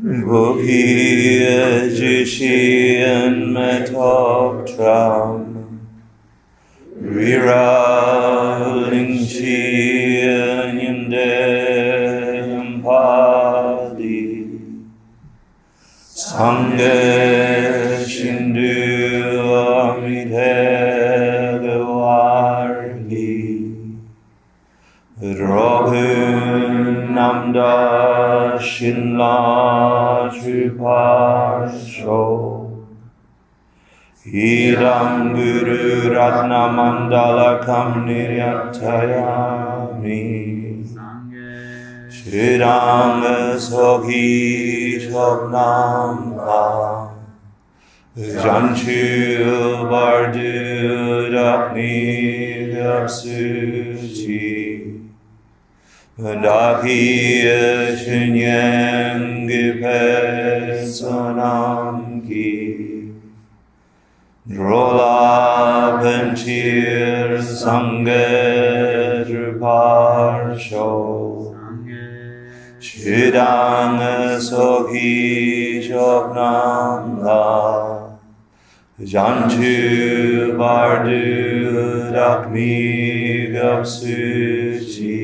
Bukia Jishian Metoptram Riraling Chian Yandem Padi Sange Shindu Amite Gawargi Rohun Namda Shinla Triparsho Idam Guru Ratna Mandala Kam Niryatayami Shiranga Soghi Shobnam La Janchu Bardu Dakni Vyapsuchi Dakiya Shinyan Gipe Sonam Ki Drola Benchir Sange Druparsho Shidang Soghi Shobnam La Janchu Bardu Dakmi Gapsuchi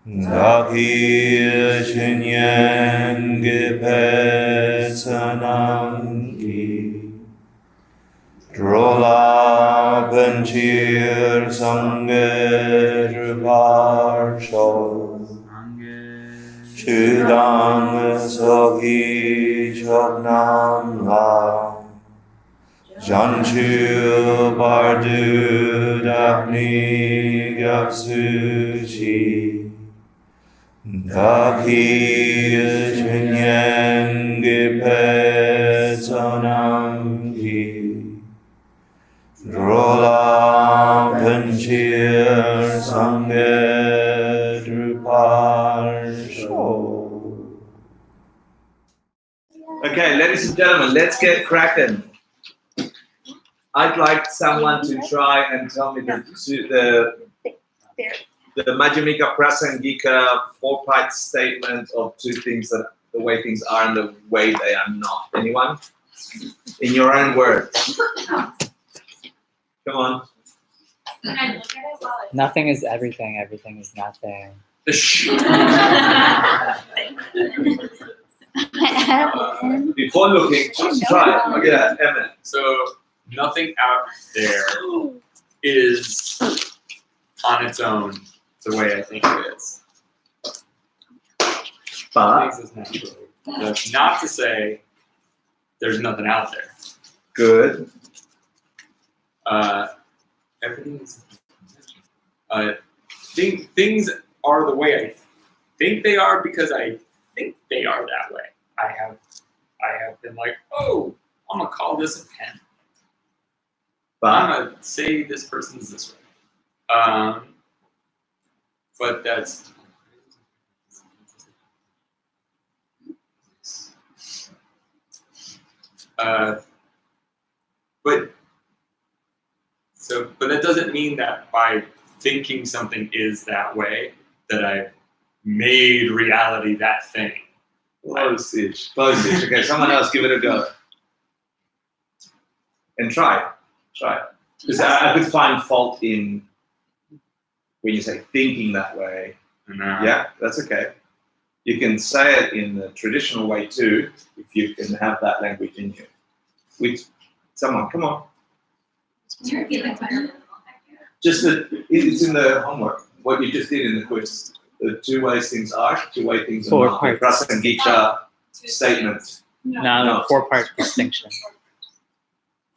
Dakiya Shinyan Gipe Sonam Ki Drola Benchir Sange Druparsho Shudang Soghi Shobnam La Janchu Bardu Dakni Gyapsuchi Dakiya Chinyan Gipe Sonam Ki Drola Benchir Sange Druparsho. Okay, ladies and gentlemen, let's get cracking. I'd like someone to try and tell me the Madhyamika Prasangika four-part statement of two things that the way things are and the way they are not. Anyone? In your own words. Come on. Nothing is everything. Everything is nothing. Before looking, just try it. Look at that, Emmett. So nothing out there is on its own the way I think it is. But Things is naturally. That's not to say there's nothing out there. good. Everything is. Things are the way I think they are because I think they are that way. I have been like, oh, I'm gonna call this a pen. But I'm gonna say this person's this way. But that's but that doesn't mean that by thinking something is that way that I've made reality that thing. Close-ish. Close-ish. Okay, someone else give it a go. And try. Because I could find fault in when you say thinking that way. Yeah, that's okay. You can say it in the traditional way too, if you can have that language in you. Which, someone, come on. Just it's in the homework. What you just did in the quiz. The two ways things are, two ways things are not. The Prasangika statement. No, four-part distinction.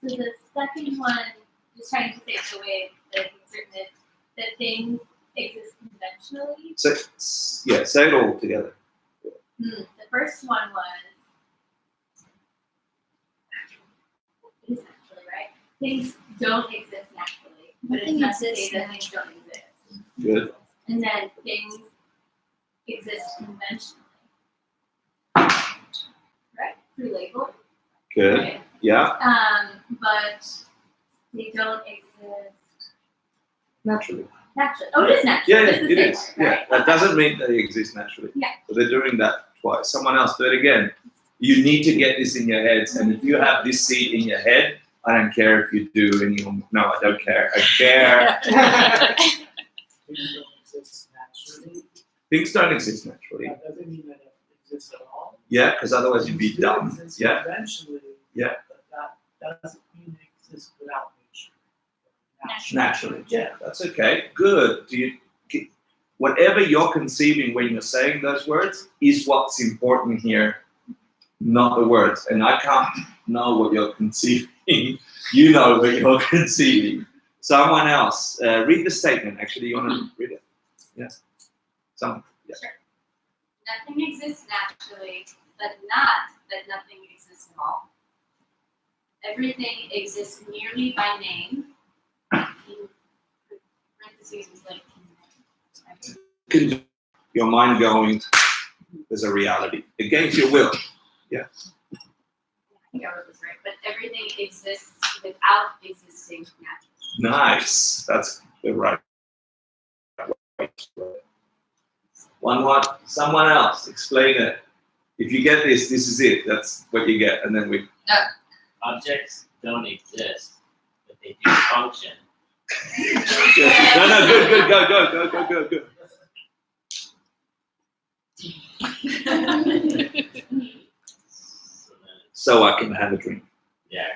So the second one is trying to say the way that things exist conventionally. So, yeah, say it all together. The first one was naturally, right? Things don't exist naturally, but it's not to say that things don't exist. Good. And then things exist conventionally, right? Through label. Good. Right? Yeah. But they don't exist Naturally. Naturally. Oh, it is natural. Yeah, It's the it same is. word, right? Yeah, that doesn't mean they exist naturally. Yeah. So they're doing that twice. Someone else do it again. You need to get this in your heads, and if you have this seed in your head, I don't care if you do any. No, I don't care. I care. Things don't exist naturally. Things don't exist naturally. That doesn't mean that it exists at all. Yeah, because otherwise you'd be Things do dumb. exist Yeah. Eventually. Yeah. But that doesn't mean they exist without nature. Naturally. Yeah, that's okay. Good. Whatever you're conceiving when you're saying those words is what's important here, not the words. And I can't know what you're conceiving. You know what you're conceiving. Someone else. Read the statement. Actually, you want to read it? Yeah. Yeah. Sure. Nothing exists naturally, but not that nothing exists at all. Everything exists merely by name. In parentheses was like Your mind going, there's a reality. Against your will. I think I wrote this right, but everything exists without existing naturally. Nice. That's the right way. Someone else, explain it. If you get this, this is it. That's what you get. And then we. Objects don't exist, but they do function. No, good. Go. So I can have a drink. Yeah.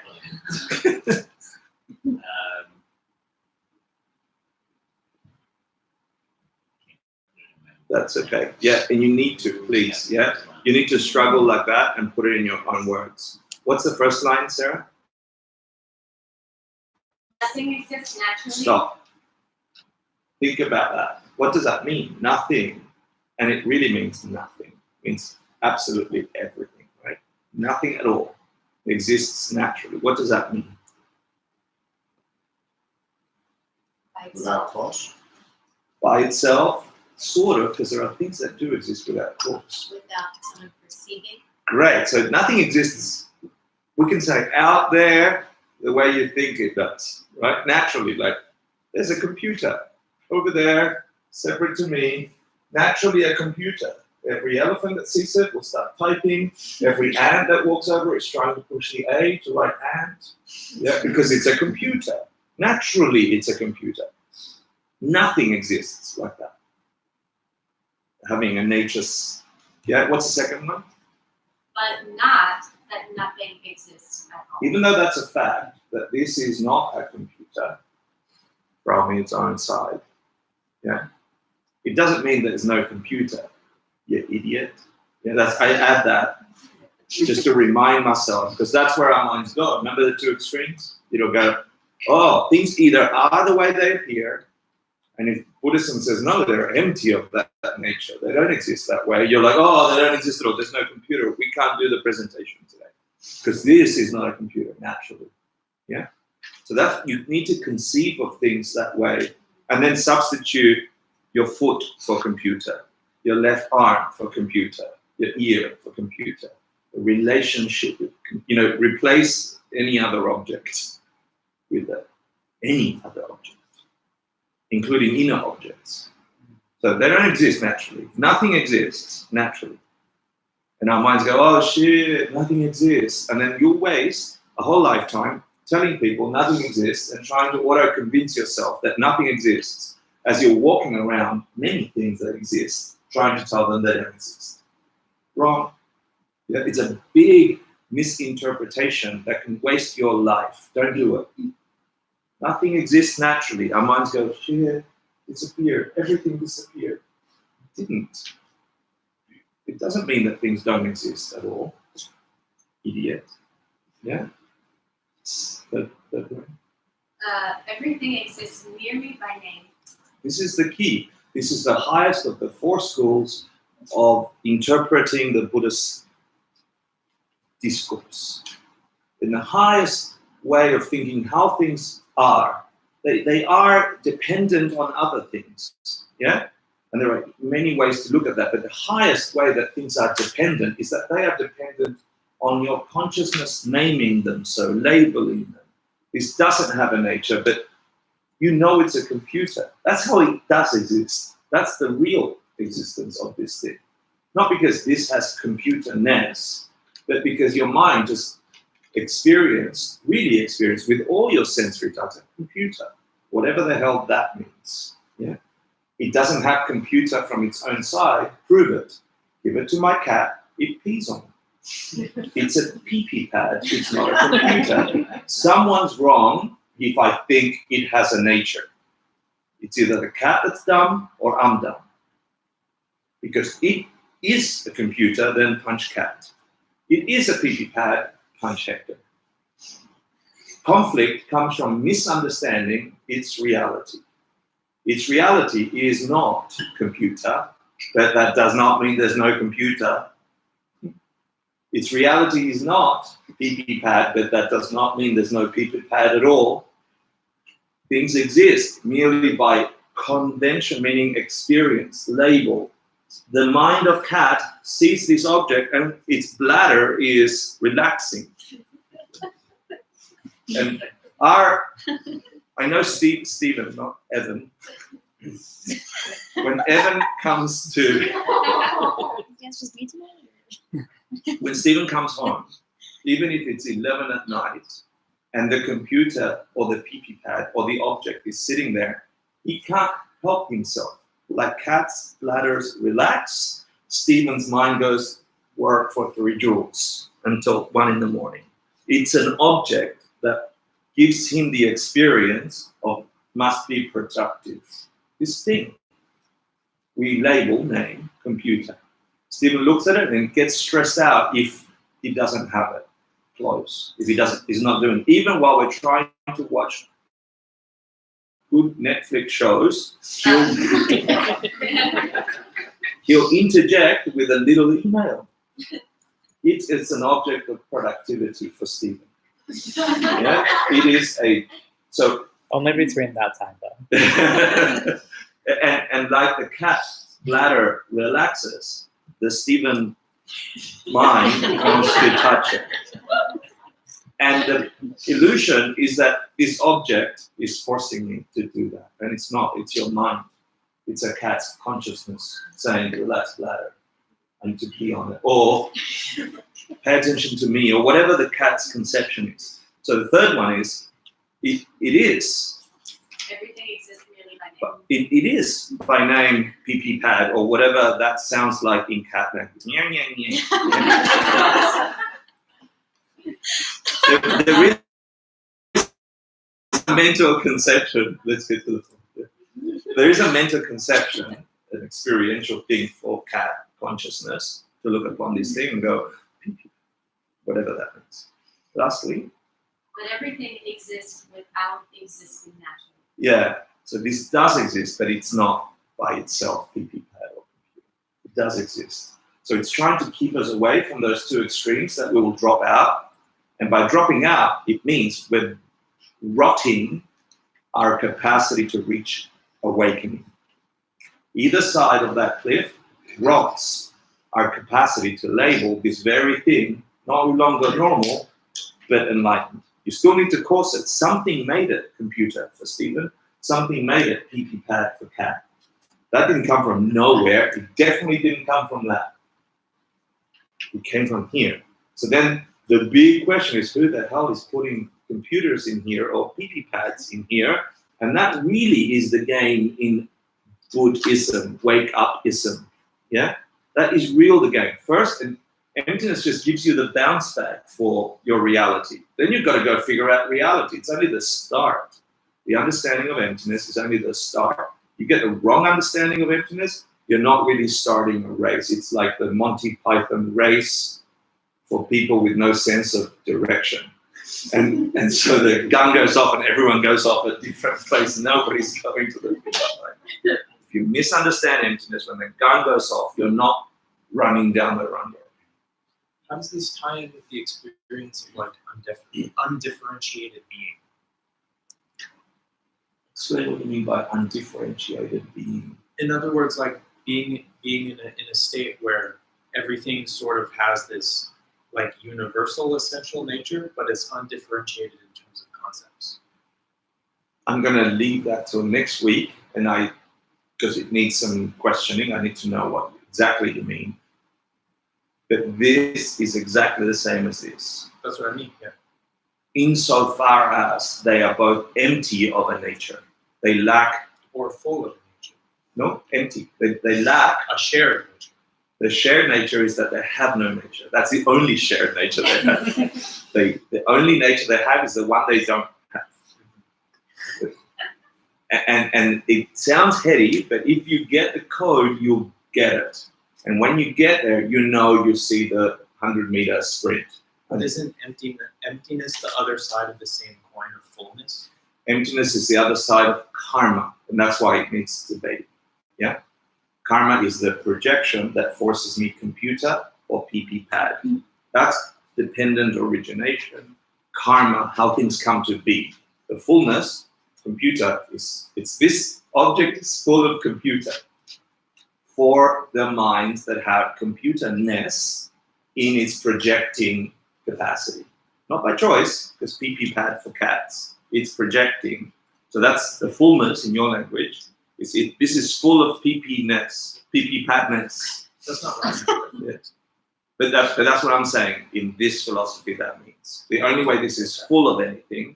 That's okay. Yeah, and you need to, please. Yeah, you need to struggle like that and put it in your own words. What's the first line, Sarah? Nothing exists naturally. Stop. Think about that. What does that mean? Nothing. And it really means nothing. It means absolutely everything, right? Nothing at all exists naturally. What does that mean? By Without itself. cause? By itself, sort of, because there are things that do exist without cause. Without someone perceiving. Great. So nothing exists, we can say, out there the way you think it does, right? Naturally, like there's a computer over there, separate to me, naturally a computer. Every elephant that sees it will start typing. Every ant that walks over is trying to push the A to write ant. Yeah, because it's a computer. Naturally, it's a computer. Nothing exists like that. Having a nature's, yeah, what's the second one? But not that nothing exists at all. Even though that's a fact, that this is not a computer from its own side, yeah, it doesn't mean there's no computer, you idiot. Yeah, I add that just to remind myself, because that's where our minds go. Remember the two extremes? It'll go, oh, things either are the way they appear, and if Buddhism says, no, they're empty of that nature, they don't exist that way, you're like, oh, they don't exist at all, there's no computer, we can't do the presentation today. Because this is not a computer, naturally. Yeah? So that you need to conceive of things that way, and then substitute your foot for computer, your left arm for computer, your ear for computer, a relationship with, replace any other object with any other object, including inner objects. So they don't exist naturally. Nothing exists naturally. And our minds go, oh shit, nothing exists. And then you'll waste a whole lifetime telling people nothing exists and trying to auto-convince yourself that nothing exists as you're walking around many things that exist, trying to tell them they don't exist. Wrong. Yeah, it's a big misinterpretation that can waste your life. Don't do it. Nothing exists naturally. Our minds go, shit, disappeared. Everything disappeared. It didn't. It doesn't mean that things don't exist at all. Idiot. Yeah? Everything exists merely by name. This is the key. This is the highest of the four schools of interpreting the Buddhist discourse. In the highest way of thinking how things are, they are dependent on other things. Yeah? And there are many ways to look at that, but the highest way that things are dependent is that they are dependent on your consciousness naming them, so labeling them. This doesn't have a nature, but You know it's a computer. That's how it does exist. That's the real existence of this thing. Not because this has computer-ness, but because your mind just really experienced with all your sensory touch, a computer, whatever the hell that means. Yeah? It doesn't have computer from its own side. Prove it. Give it to my cat. It pees on it. It's a pee-pee pad. It's not a computer. Someone's wrong if I think it has a nature. It's either the cat that's dumb or I'm dumb. Because it is a computer, then punch cat. It is a pee-pee pad, punch Hector. Conflict comes from misunderstanding its reality. Its reality is not computer, but that does not mean there's no computer. Its reality is not pee-pee pad, but that does not mean there's no pee-pee pad at all. Things exist merely by convention, meaning experience, label. The mind of cat sees this object and its bladder is relaxing. And I know Stephen, not Evan. When Evan comes to, Yes, just me tonight. when Stephen comes home, even if it's 11 at night, and the computer or the pee-pee pad or the object is sitting there, he can't help himself. Like cats' bladders relax, Stephen's mind goes work for 3 joules until 1 in the morning. It's an object that gives him the experience of must be productive. This thing we label, name, computer. Stephen looks at it and gets stressed out if he doesn't have it close. If he's not doing it. Even while we're trying to watch good Netflix shows, he'll interject with a little email. It's an object of productivity for Stephen. Yeah, it is so. Only between that time, though. and like the cat's bladder relaxes, the Stephen mind wants to touch it. And the illusion is that this object is forcing me to do that. And it's not, it's your mind. It's a cat's consciousness saying, relax bladder, I need to pee on it. Or pay attention to me, or whatever the cat's conception is. So the third one is, it is. Everything exists merely by name. But it is by name pee-pee pad, or whatever that sounds like in cat language. There is a mental conception. Let's get to the point. There is a mental conception, an experiential thing for cat consciousness to look upon this thing and go, whatever that means. Lastly, But everything exists without existing naturally. yeah. So this does exist, but it's not by itself pee-pee pad or computer. It does exist. So it's trying to keep us away from those two extremes that we will drop out. And by dropping out, it means we're rotting our capacity to reach awakening. Either side of that cliff rots our capacity to label this very thing no longer normal, but enlightened. You still need to course it. Something made it computer for Stephen. Something made it pee-pee pad for cat. That didn't come from nowhere. It definitely didn't come from that. It came from here. So then the big question is, who the hell is putting computers in here or pee-pee pads in here? And that really is the game in Buddhism, wake-up-ism. Yeah? That is real the game. First, emptiness just gives you the bounce back for your reality. Then you've got to go figure out reality. It's only the start. The understanding of emptiness is only the start. You get the wrong understanding of emptiness, you're not really starting a race. It's like the Monty Python race for people with no sense of direction. And so the gun goes off and everyone goes off at different places. Nobody's going to the finish line. If you misunderstand emptiness, when the gun goes off, you're not running down the runway. How does this tie in with the experience of like undifferentiated being? Explain what you mean by undifferentiated being. In other words, like being in a state where everything sort of has this like universal essential nature, but it's undifferentiated in terms of concepts. I'm going to leave that till next week, and because it needs some questioning, I need to know what exactly you mean. But this is exactly the same as this. That's what I mean. Yeah. Insofar as they are both empty of a nature. They lack, Or full of nature. no, empty. They lack, A shared nature. the shared nature is that they have no nature. That's the only shared nature they have. The only nature they have is the one they don't have. And it sounds heady, but if you get the code, you'll get it. And when you get there, you see the 100-meter sprint. But isn't emptiness the other side of the same coin of fullness? Emptiness is the other side of karma, and that's why it needs debate. Yeah? Karma is the projection that forces me computer or PP pad. That's dependent origination. Karma, how things come to be. The fullness, computer, it's this object is full of computer for the minds that have computerness in its projecting capacity. Not by choice, because PP pad for cats. It's projecting. So that's the fullness in your language. This is full of PP-ness, PP padness. That's not right. Yes. But that's what I'm saying. In this philosophy, that means the only way this is full of anything,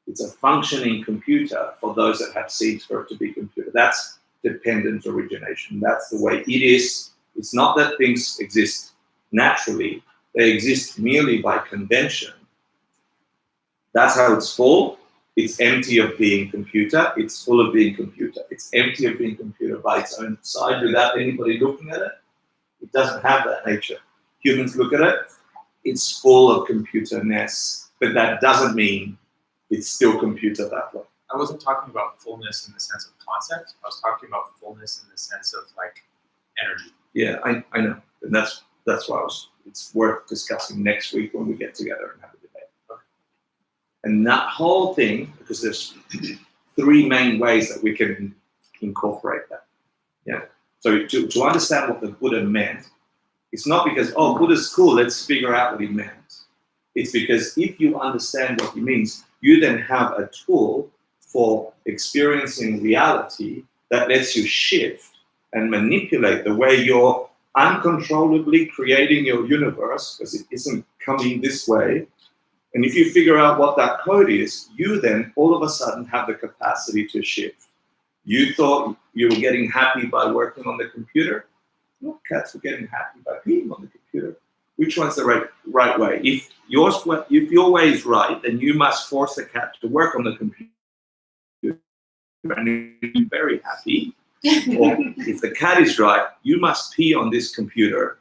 it's a functioning computer for those that have seeds for it to be computer. That's dependent origination. That's the way it is. It's not that things exist naturally. They exist merely by convention. That's how it's full. It's empty of being computer. It's full of being computer. It's empty of being computer by its own side without anybody looking at it. It doesn't have that nature. Humans look at it. It's full of computerness, but that doesn't mean it's still computer that way. I wasn't talking about fullness in the sense of concept. I was talking about fullness in the sense of like energy. Yeah, I know. And that's why it's worth discussing next week when we get together and have a debate. Okay. And that whole thing, because there's three main ways that we can incorporate that. Yeah. So to understand what the Buddha meant, it's not because, oh, Buddha's cool, let's figure out what he meant. It's because if you understand what he means, you then have a tool for experiencing reality that lets you shift and manipulate the way you're uncontrollably creating your universe, because it isn't coming this way. And if you figure out what that code is, you then all of a sudden have the capacity to shift. You thought you were getting happy by working on the computer. Your cats were getting happy by being on the computer. Which one's the right way? If your way is right, then you must force the cat to work on the computer and you'll be very happy. Or if the cat is right, you must pee on this computer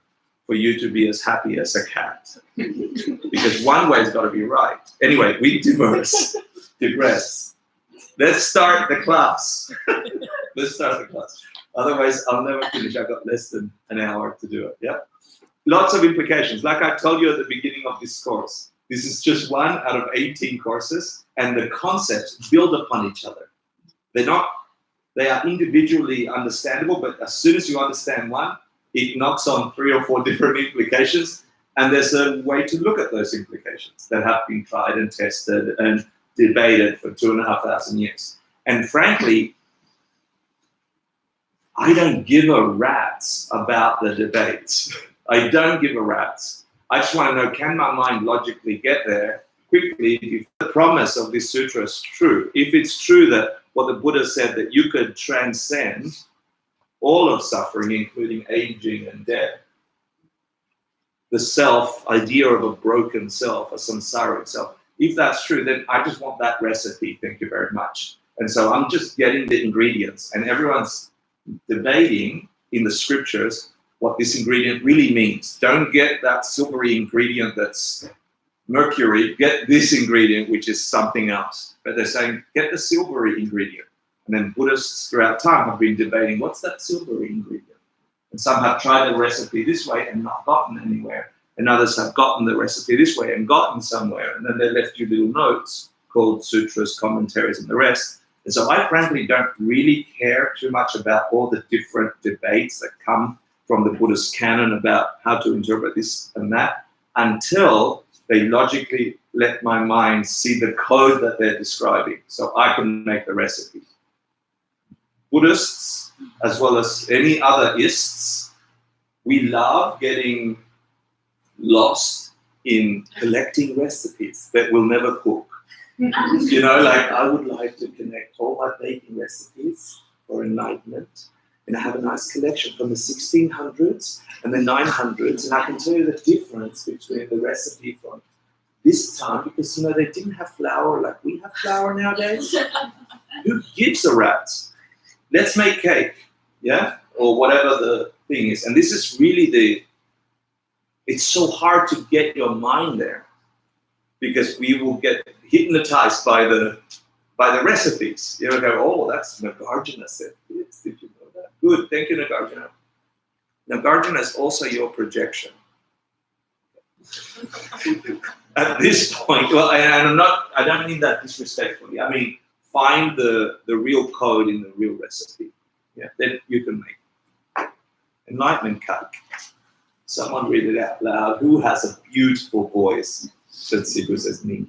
for you to be as happy as a cat. Because one way's got to be right. Anyway, we digress. Let's start the class. Otherwise, I'll never finish. I've got less than an hour to do it. Yeah. Lots of implications. Like I told you at the beginning of this course, this is just one out of 18 courses, and the concepts build upon each other. They are individually understandable, but as soon as you understand one, it knocks on 3 or 4 different implications, and there's a way to look at those implications that have been tried and tested and debated for 2,500 years. And frankly, I don't give a rat's about the debates. I don't give a rat's. I just want to know, can my mind logically get there quickly if the promise of this sutra is true? If it's true that what the Buddha said, that you could transcend all of suffering, including aging and death, the self, idea of a broken self, a samsaric self, if that's true, then I just want that recipe, thank you very much. And so I'm just getting the ingredients, and everyone's debating in the scriptures what this ingredient really means. Don't get that silvery ingredient that's mercury, get this ingredient, which is something else. But they're saying, get the silvery ingredient. And then Buddhists throughout time have been debating, what's that silvery ingredient? And some have tried the recipe this way and not gotten anywhere. And others have gotten the recipe this way and gotten somewhere. And then they left you little notes called sutras, commentaries, and the rest. And so I frankly don't really care too much about all the different debates that come from the Buddhist canon about how to interpret this and that, until they logically let my mind see the code that they're describing, so I can make the recipe. Buddhists, as well as any other ists, we love getting lost in collecting recipes that we'll never cook. You know, like I would like to connect all my baking recipes for enlightenment, and I have a nice collection from the 1600s and the 900s, and I can tell you the difference between the recipe from this time, because, you know, they didn't have flour like we have flour nowadays. Who gives a rat's? Let's make cake, yeah? Or whatever the thing is. And this is really it's so hard to get your mind there, because we will get hypnotized by the recipes. You know, go, oh, that's Nagarjuna said this. Did you know that? Good, thank you, Nagarjuna. Nagarjuna is also your projection. At this point, well, and I don't mean that disrespectfully. I mean, find the real code in the real recipe. Yeah, then you can make enlightenment cake. Someone read it out loud. Who has a beautiful voice? Shitsibu says me.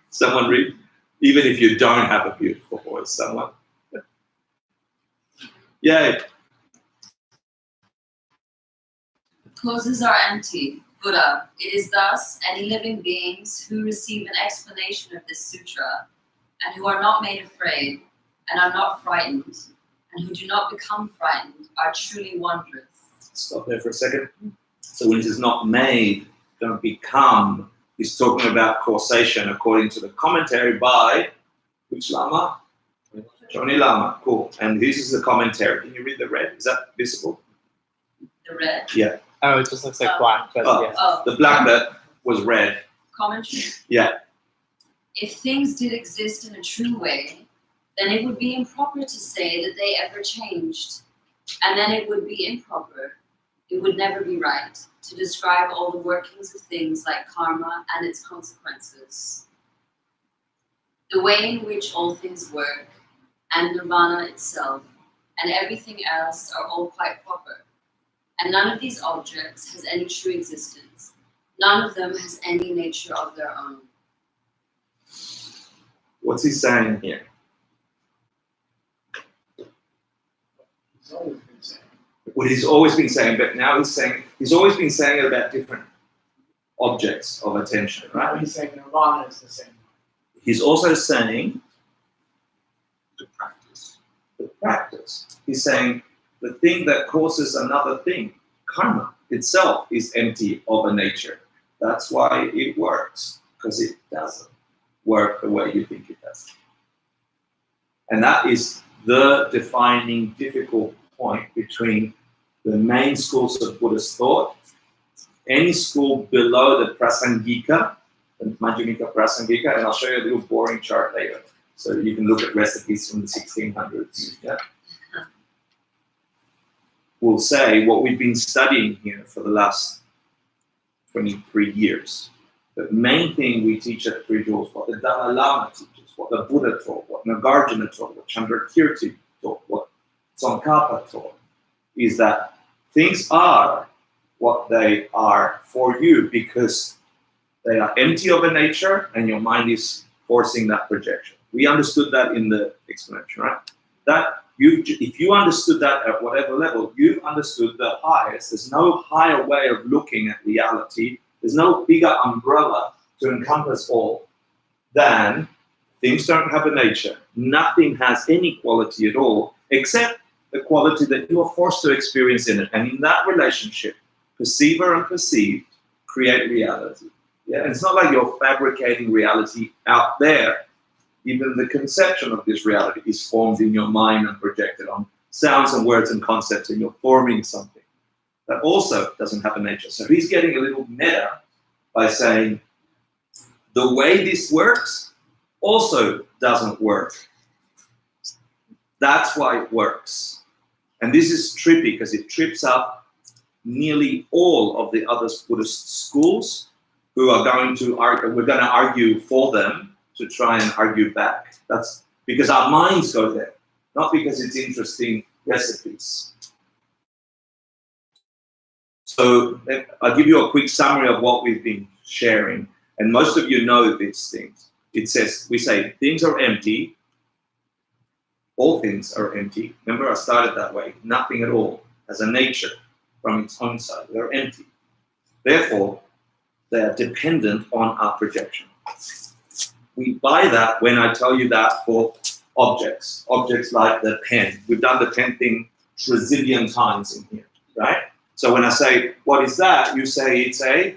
Someone read, even if you don't have a beautiful voice, someone. Yay. Causes are empty. Buddha. It is thus any living beings who receive an explanation of this sutra and who are not made afraid and are not frightened and who do not become frightened are truly wondrous. Stop there for a second. So when it is not made, don't become, he's talking about causation according to the commentary by which Lama? Chone Lama. Cool. And this is the commentary. Can you read the red? Is that visible? The red? Yeah. Oh, it just looks like black, but yeah. Oh. The black that was red. Commentary? Yeah. If things did exist in a true way, then it would be improper to say that they ever changed. And then it would be improper. It would never be right to describe all the workings of things like karma and its consequences. The way in which all things work, and nirvana itself, and everything else are all quite proper. And none of these objects has any true existence. None of them has any nature of their own. What's he saying here? He's always been saying. What he's always been saying, but now he's always been saying it about different objects of attention, Now right? he's saying nirvana is the same. He's also saying the practice. He's saying the thing that causes another thing, karma itself, is empty of a nature. That's why it works, because it doesn't work the way you think it does. And that is the defining difficult point between the main schools of Buddhist thought. Any school below the Prasangika, the Madhyamika Prasangika, and I'll show you a little boring chart later, so you can look at recipes from the 1600s. Yeah? We'll say what we've been studying here for the last 23 years. The main thing we teach at Three Jewels, what the Dalai Lama teaches, what the Buddha taught, what Nagarjuna taught, what Chandrakirti taught, what Tsongkhapa taught, is that things are what they are for you because they are empty of a nature and your mind is forcing that projection. We understood that in the explanation, right? That if you understood that at whatever level, you've understood the highest. There's no higher way of looking at reality. There's no bigger umbrella to encompass all than things don't have a nature. Nothing has any quality at all, except the quality that you are forced to experience in it. And in that relationship, perceiver and perceived create reality. Yeah, and it's not like you're fabricating reality out there. Even the conception of this reality is formed in your mind and projected on sounds and words and concepts, and you're forming something that also doesn't have a nature. So he's getting a little meta by saying the way this works also doesn't work. That's why it works. And this is trippy because it trips up nearly all of the other Buddhist schools who are going to argue, we're going to argue for them to try and argue back. That's because our minds go there, not because it's interesting recipes. So I'll give you a quick summary of what we've been sharing. And most of you know these things. We say things are empty. All things are empty. Remember, I started that way. Nothing at all has a nature from its own side. They're empty. Therefore, they are dependent on our projection. We buy that when I tell you that for objects. Objects like the pen. We've done the pen thing trillion times in here, right? So when I say, what is that? You say it's a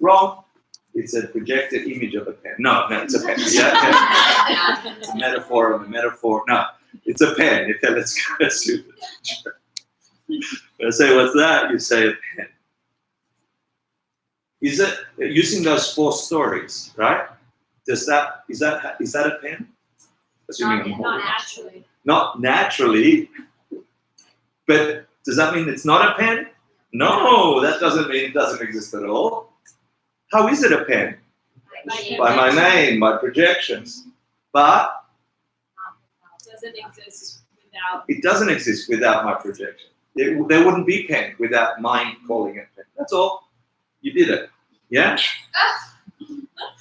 wrong. It's a projected image of a pen. No, it's a pen. Yeah, it's a metaphor of a metaphor. No, it's a pen. Okay, let's do it. When I say, what's that? You say a pen. Is it using those 4 stories, right? Is that a pen? Assuming Not naturally. Not naturally. But does that mean it's not a pen? No, that doesn't mean it doesn't exist at all. How is it a pen? By my name, by projections. But it doesn't exist without my projection. There wouldn't be pen without mind calling it pen. That's all. You did it. Yeah?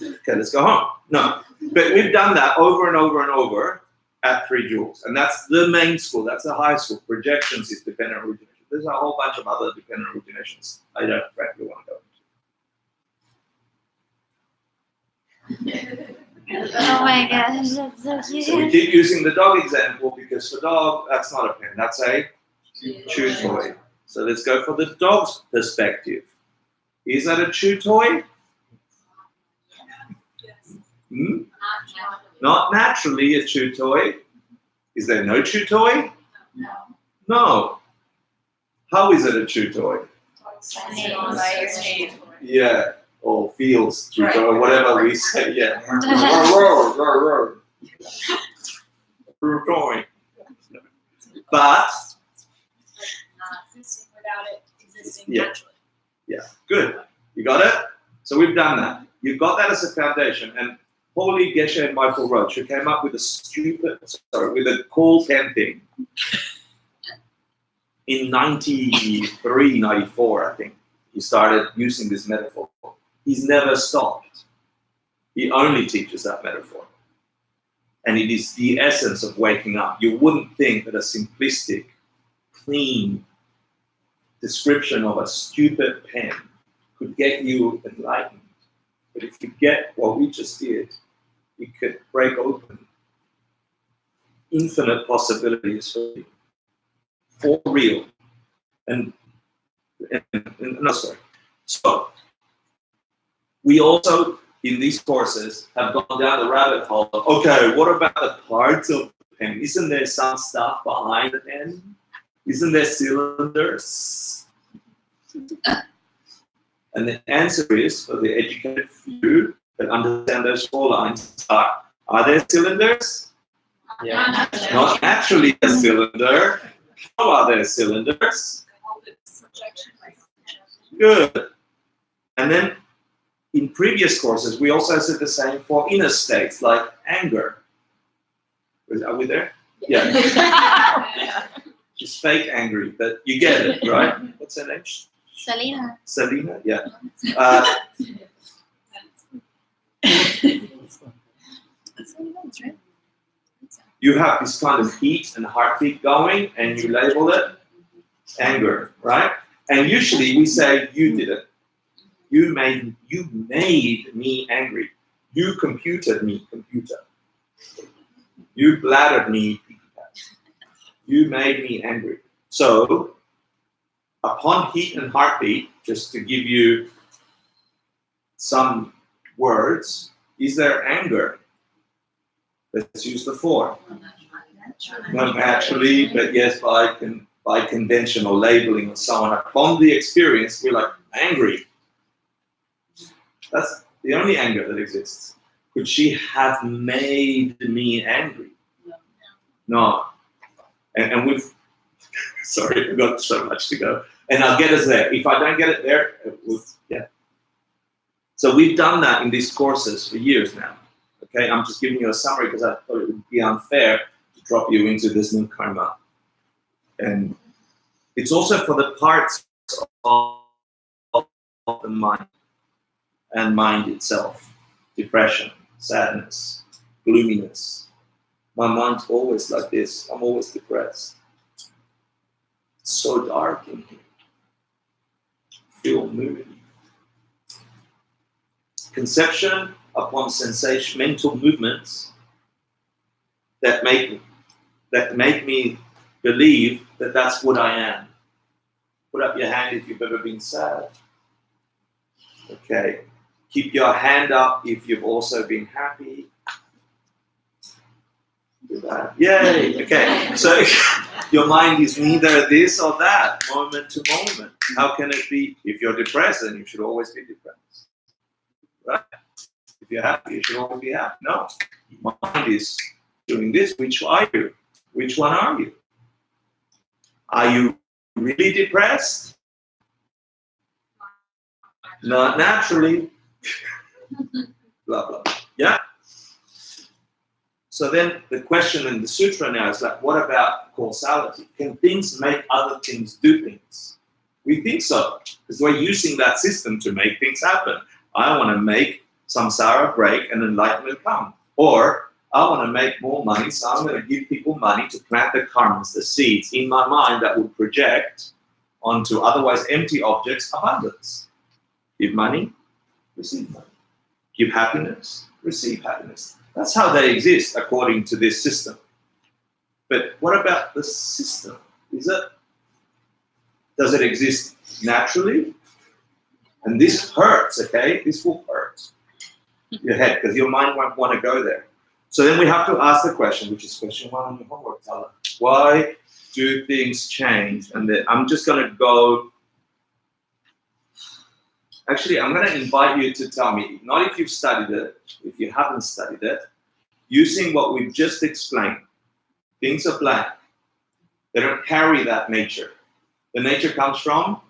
Okay, let's go home. No. But we've done that over and over and over at 3 Jewels. And that's the main school. That's the high school. Projections is dependent origination. There's a whole bunch of other dependent originations I don't frankly want to go into. Oh my gosh, that's so cute. So we keep using the dog example because for dog, that's not a pen. That's a chew toy. So let's go for the dog's perspective. Is that a chew toy? Hmm? Not naturally a chew toy. Is there no chew toy? No. How is it a chew toy? Yeah, or feels chew toy, or whatever we say. Yeah. But Existing without it existing Yeah. naturally. yeah, good. You got it? So we've done that. You've got that as a foundation. And Paulie, Geshe, and Michael Roach, who came up with with a cool pen thing in 93, 94, I think. He started using this metaphor. He's never stopped. He only teaches that metaphor. And it is the essence of waking up. You wouldn't think that a simplistic, clean description of a stupid pen could get you enlightened. But if you get what we just did, you could break open infinite possibilities for real. And no, sorry. So we also, in these courses, have gone down the rabbit hole of, okay, what about the parts of the pen? Isn't there some stuff behind the pen? Isn't there cylinders? And the answer is, for the educated few that understand those 4 lines, are there cylinders? Yeah. Not naturally a cylinder. How are there cylinders? Good. And then in previous courses, we also said the same for inner states like anger. Are we there? Yeah. She's fake angry, but you get it, right? What's her name? Selena. Selena? Yeah. You have this kind of heat and heartbeat going, and you label it anger, right? And usually we say, you did it. You made me angry. You computed me, computer. You bladdered me. You made me angry. So, upon heat and heartbeat, just to give you some words, is there anger? Let's use the 4. Not naturally, but yes, by conventional labeling or so on. Upon the experience, we're like, angry. That's the only anger that exists. Could she have made me angry? No. And we've, sorry, we've got so much to go. And I'll get us there. If I don't get it there, yeah. So we've done that in these courses for years now. Okay, I'm just giving you a summary because I thought it would be unfair to drop you into this new karma. And it's also for the parts of the mind and mind itself. Depression, sadness, gloominess. My mind's always like this. I'm always depressed. It's so dark in here. Feel moody. Conception upon sensation, mental movements that make me believe that that's what I am. Put up your hand if you've ever been sad. Okay. Keep your hand up if you've also been happy. Do that. Yay! Okay. So your mind is neither this or that, moment to moment. How can it be? If you're depressed, then you should always be depressed. Right? If you're happy, you should always be happy. No. Mind is doing this. Which are you? Which one are you? Are you really depressed? Not naturally. Blah, blah, blah. Yeah? So then the question in the sutra now is like, what about causality? Can things make other things do things? We think so, because we're using that system to make things happen. I want to make samsara break and enlightenment come. Or I want to make more money, so I'm going to give people money to plant the karmas, the seeds in my mind that will project onto otherwise empty objects abundance. Give money, receive money. Give happiness, receive happiness. That's how they exist according to this system. But what about the system? Does it exist naturally? And this hurts, okay? This will hurt your head because your mind won't want to go there. So then we have to ask the question, which is question 1 on your homework, Tala. Why do things change? And then I'm just going to go. Actually, I'm going to invite you to tell me, not if you've studied it, if you haven't studied it, using what we've just explained. Things are black. They don't carry that nature. The nature comes from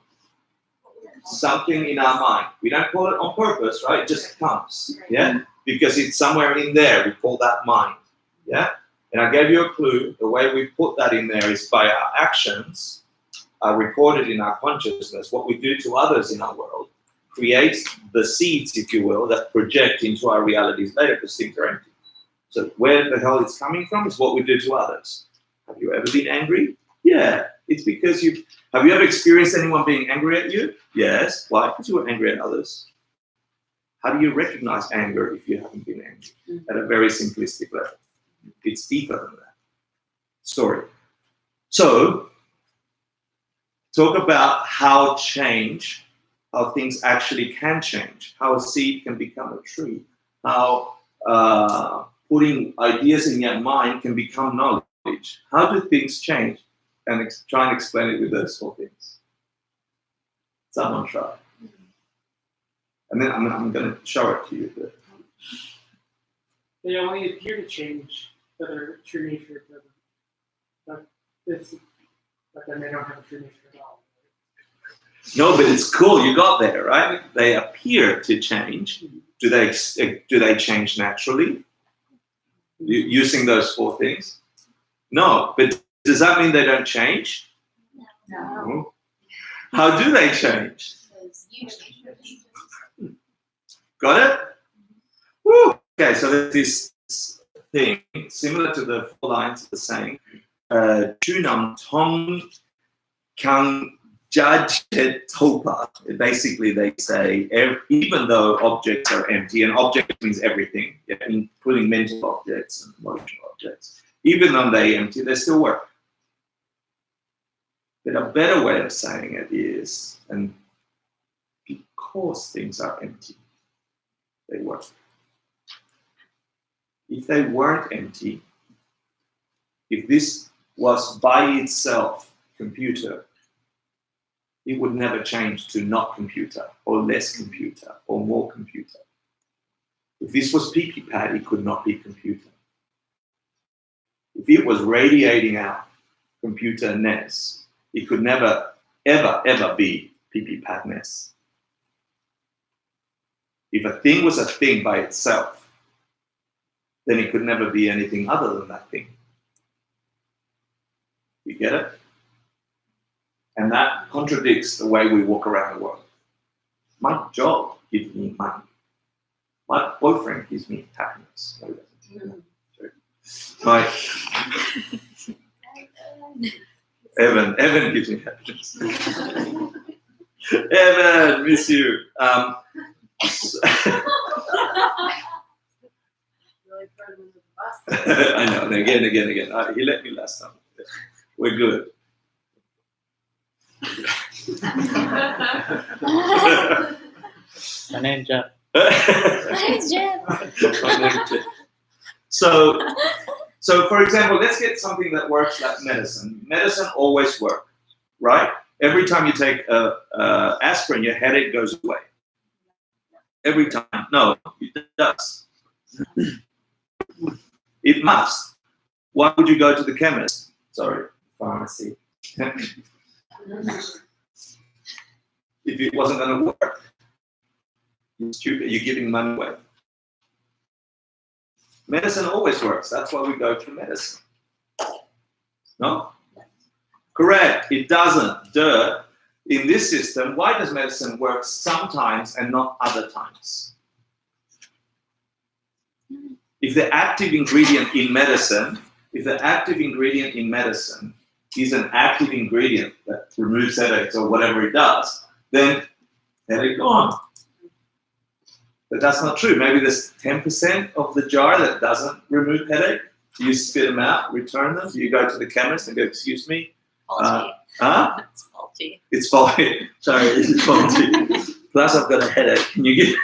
something in our mind. We don't call it on purpose, right? It just comes, yeah? Because it's somewhere in there. We call that mind, yeah? And I gave you a clue. The way we put that in there is by our actions are recorded in our consciousness. What we do to others in our world creates the seeds, if you will, that project into our realities later because things are empty. So where the hell it's coming from is what we do to others. Have you ever been angry? Yeah. It's because have you ever experienced anyone being angry at you? Yes. Why? Because you were angry at others. How do you recognize anger if you haven't been angry? At a very simplistic level. It's deeper than that. Story. So, talk about how things actually can change, how a seed can become a tree, how putting ideas in your mind can become knowledge. How do things change? And try and explain it with those 4 things. Someone try. And then I'm going to show it to you. They only appear to change for their true nature. But then they don't have a true nature at all. No, but it's cool. You got there, right? They appear to change. Do they change naturally? Using those 4 things? No, but does that mean they don't change? No. How do they change? Because you change. Got it? Woo. Okay, so there's this thing similar to the 4 lines of the saying, Chunam Tom Kang Judge Topa. Basically, they say, even though objects are empty, and object means everything, including mental objects and emotional objects, even though they're empty, they still work. But a better way of saying it is, and because things are empty, they work. If they weren't empty, if this was by itself computer, it would never change to not computer, or less computer, or more computer. If this was pee-pee pad, it could not be computer. If it was radiating out computer-ness, it could never, ever, ever be pee-pee pad-ness. If a thing was a thing by itself, then it could never be anything other than that thing. You get it? And that contradicts the way we walk around the world. My job gives me money. My boyfriend gives me happiness. My Evan gives me happiness. Evan, miss you. I know, and again. He let me last time. We're good. My name's Jeff. Thanks, Jeff. So for example, let's get something that works like medicine. Medicine always works, right? Every time you take aspirin, your headache goes away. Every time. No, it does. It must. Why would you go to the chemist? Sorry, pharmacy. If it wasn't going to work. You're stupid. You're giving money away. Medicine always works. That's why we go to medicine. No? Correct. It doesn't. Duh. In this system, why does medicine work sometimes and not other times? If the active ingredient in medicine is an active ingredient that removes headaches or whatever it does, then headache gone. But that's not true. Maybe there's 10% of the jar that doesn't remove headache. You spit them out, return them. You go to the chemist and go, excuse me. Faulty. It's faulty. It's faulty. Sorry, it's faulty. Plus, I've got a headache. Can you get?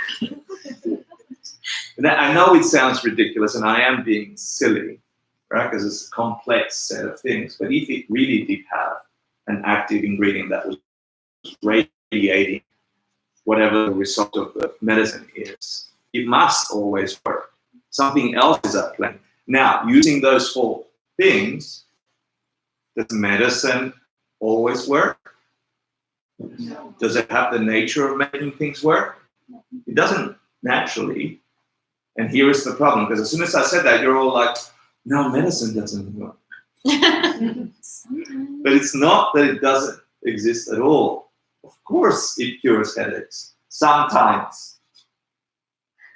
Now, I know it sounds ridiculous, and I am being silly, right? Because it's a complex set of things. But if it really did have an active ingredient that was radiating whatever the result of the medicine is, it must always work. Something else is at play. Now, using those 4 things, does medicine always work? No. Does it have the nature of making things work? No. It doesn't naturally. And here is the problem, because as soon as I said that, you're all like, no, medicine doesn't work. But it's not that it doesn't exist at all. Of course it cures headaches. Sometimes.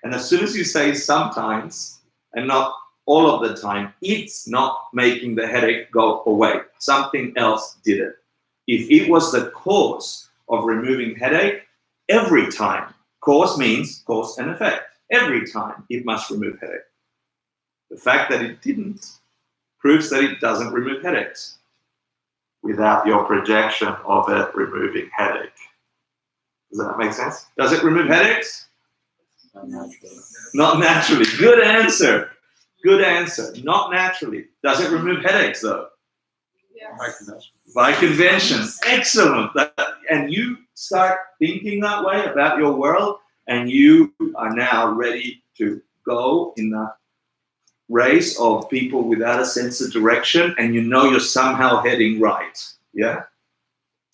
And as soon as you say sometimes, and not all of the time, it's not making the headache go away. Something else did it. If it was the cause of removing headache, every time, cause means cause and effect. Every time it must remove headache. The fact that it didn't proves that it doesn't remove headaches without your projection of it removing headache. Does that make sense? Does it remove headaches? Not naturally. Good answer. Good answer. Not naturally. Does it remove headaches though? Yes. By convention. Excellent. And you start thinking that way about your world, and you are now ready to go in the race of people without a sense of direction, and you know you're somehow heading right. Yeah?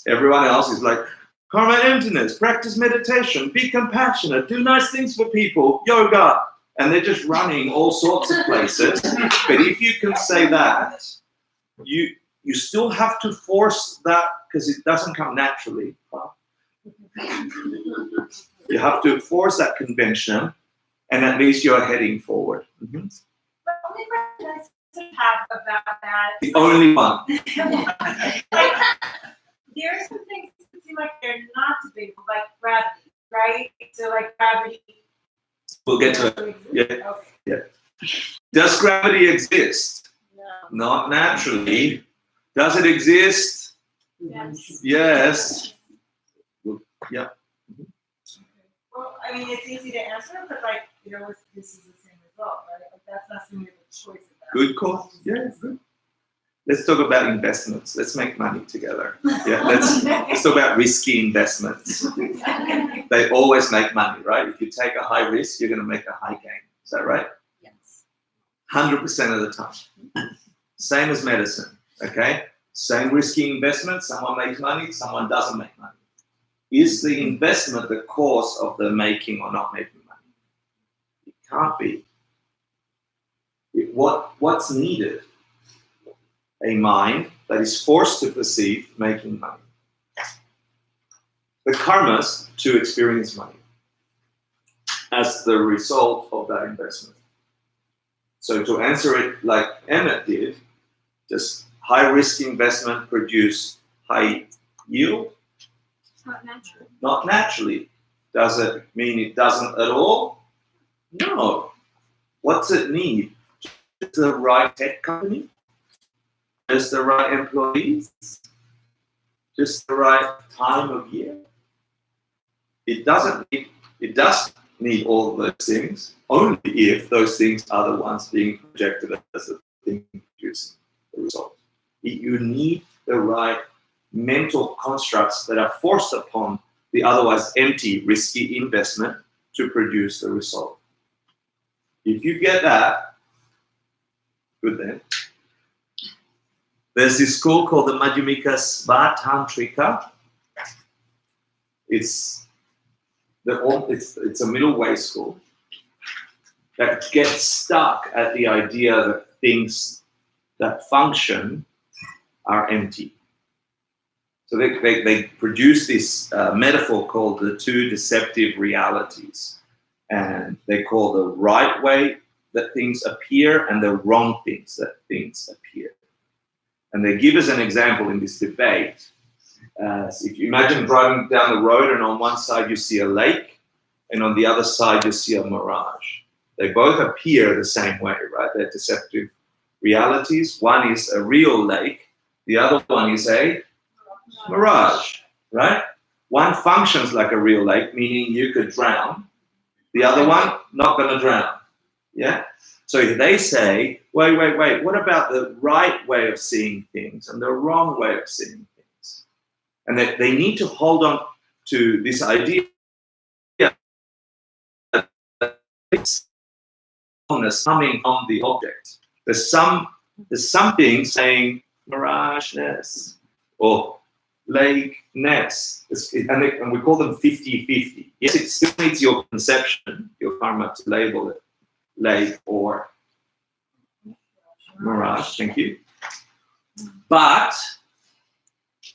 Everyone else is like, karma emptiness, practice meditation, be compassionate, do nice things for people, yoga. And they're just running all sorts of places. But if you can say that, you still have to force that because it doesn't come naturally. You have to force that convention, and at least you're heading forward. Mm-hmm. The only question I have about that. The only one. Like, there are some things that seem like they're not big, like gravity, right? So like gravity. We'll get to it. Yeah. Okay. Yeah. Does gravity exist? No. Not naturally. Does it exist? Yes. Yes. Yeah. Well, I mean, it's easy to answer, but like, you know, this is the same result, right? Like, that's not something we have a choice about. Good call. Yeah, good. Let's talk about investments. Let's make money together. Yeah, let's talk about risky investments. They always make money, right? If you take a high risk, you're going to make a high gain. Is that right? Yes. 100% of the time. Same as medicine, okay? Same risky investment. Someone makes money, someone doesn't make money. Is the investment the cause of the making or not making money? It can't be. What's needed? A mind that is forced to perceive making money. the karmas to experience money as the result of that investment. So to answer it like Emmett did, just high-risk investment produce high yield? Not natural. Not naturally. Does it mean it doesn't at all? No. What's it need? Just the right tech company? Just the right employees? Just the right time of year? It does need all of those things, only if those things are the ones being projected as the thing producing the result. You need the right mental constructs that are forced upon the otherwise empty, risky investment to produce the result. If you get that, good then. There's this school called the Madhyamika Svatantrika. It's a middle way school that gets stuck at the idea that things that function are empty. So they produce this metaphor called the two deceptive realities. And they call the right way that things appear and the wrong things that things appear. And they give us an example in this debate. If you imagine driving down the road and on one side you see a lake and on the other side you see a mirage. They both appear the same way, right? They're deceptive realities. One is a real lake. The other one is a mirage, right? One functions like a real lake, meaning you could drown. The other one, not going to drown. Yeah? So if they say, wait, what about the right way of seeing things and the wrong way of seeing things? And that they need to hold on to this idea that it's coming on the object. There's something saying mirageness or lakeness, and we call them 50-50. Yes, it still needs your conception, your karma, to label it lake or mirage. Thank you. But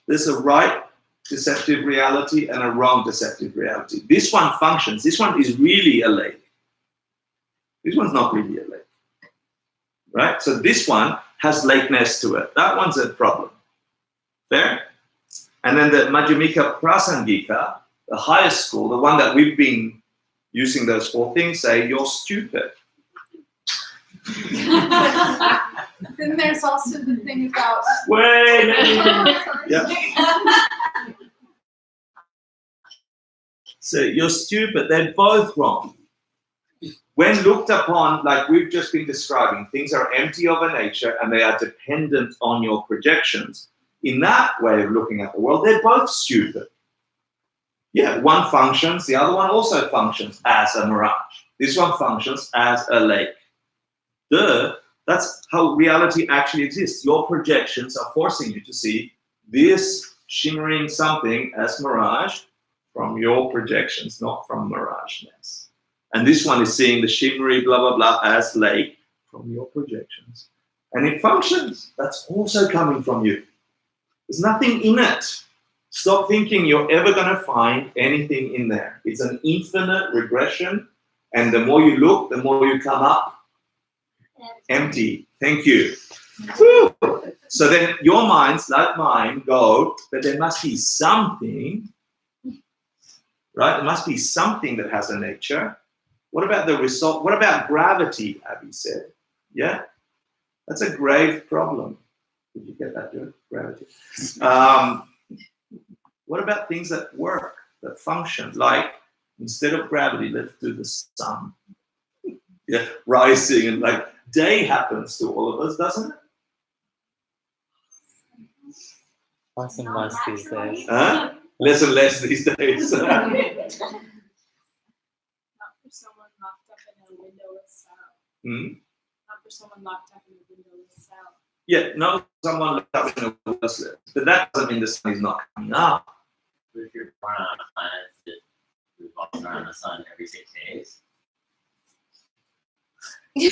there's a right deceptive reality and a wrong deceptive reality. This one functions. This one is really a lake. This one's not really a lake. Right? So this one has lakeness to it. That one's a problem. Fair? And then the Madhyamika Prasangika, the highest school, the one that we've been using those four things, say, you're stupid. Then there's also the thing about. Wait. Yeah. So you're stupid. They're both wrong. When looked upon, like we've just been describing, things are empty of a nature and they are dependent on your projections. In that way of looking at the world, they're both stupid. Yeah, one functions, the other one also functions as a mirage. This one functions as a lake. That's how reality actually exists. Your projections are forcing you to see this shimmering something as mirage from your projections, not from mirageness. And this one is seeing the shimmery blah, blah, blah as lake from your projections. And it functions. That's also coming from you. There's nothing in it. Stop thinking you're ever going to find anything in there. It's an infinite regression. And the more you look, the more you come up empty. Thank you. Woo. So then your minds, like mine, go, but there must be something, right? There must be something that has a nature. What about the result? What about gravity, Abby said? Yeah? That's a grave problem. Did you get that, Joe? Gravity. What about things that work, that function? Like, instead of gravity, let's do the sun. Yeah, rising and like day happens to all of us, doesn't it? Less and less these days. Huh? Less and less these days. Not for someone locked up in a windowless cell. Not for someone locked up in a windowless cell. Yeah, no, someone looked up in a windowless cell. But that doesn't mean the sun is not coming up. If you're born on a planet that revolves around the sun every 6 days,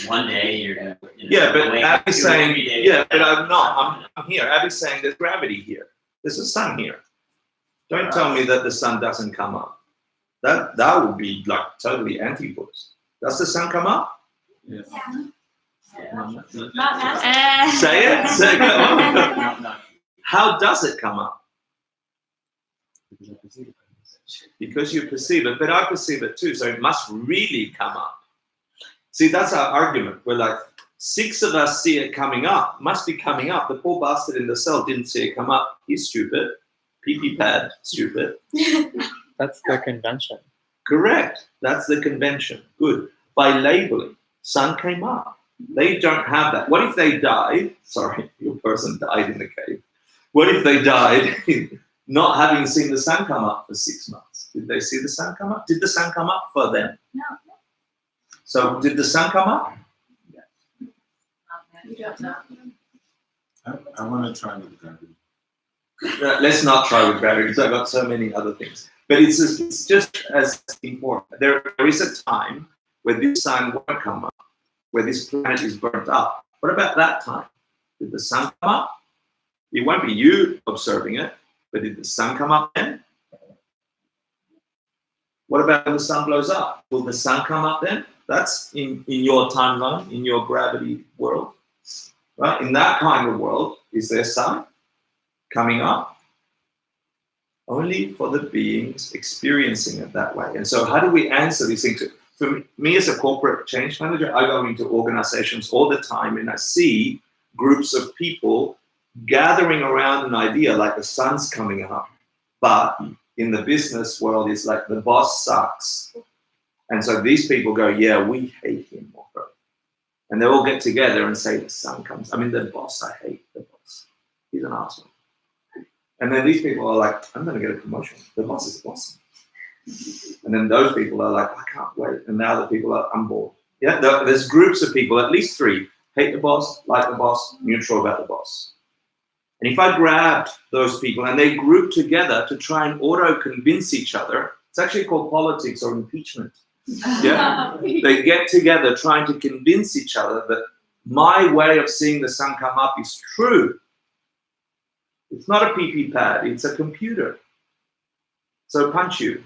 one day you're going to. Yeah, but Abby's saying, yeah, but I'm not. I'm here. Abby's saying there's gravity here. There's a sun here. Don't tell me that the sun doesn't come up. That would be like totally anti-Buddhist. Does the sun come up? Yes. Not naturally. Say it. Say it. Not How does it come up? because I perceive it. Because you perceive it, but I perceive it too, so it must really come up. See, that's our argument. We're like, 6 of us see it coming up, must be coming up. The poor bastard in the cell didn't see it come up. He's stupid. Pee-pee pad, stupid. That's the convention. Correct. That's the convention. Good. By labeling, sun came up. They don't have that. What if they died? Sorry, your person died in the cave. What if they died not having seen the sun come up for 6 months? Did they see the sun come up? Did the sun come up for them? No. So did the sun come up? You don't know. I want to try with gravity. Let's not try with gravity because I've got so many other things. But it's just as important. There is a time where this sun won't come up, where this planet is burnt up. What about that time? Did the sun come up? It won't be you observing it, but did the sun come up then? What about when the sun blows up? Will the sun come up then? That's in your timeline, in your gravity world. Right? In that kind of world, is there sun coming up? Only for the beings experiencing it that way. And so how do we answer these things? For me as a corporate change manager, I go into organizations all the time and I see groups of people gathering around an idea like the sun's coming up, but in the business world, it's like the boss sucks. And so these people go, yeah, we hate him or her. And they all get together and say the sun comes. I mean, the boss, I hate the boss. He's an asshole. And then these people are like, I'm going to get a promotion. The boss is awesome. And then those people are like, I can't wait. And now the people are, I'm bored. Yeah, there's groups of people, at least 3, hate the boss, like the boss, neutral about the boss. And if I grabbed those people and they group together to try and auto-convince each other, it's actually called politics or impeachment. Yeah, they get together trying to convince each other that my way of seeing the sun come up is true. It's not a pee-pee pad, it's a computer. So punch you,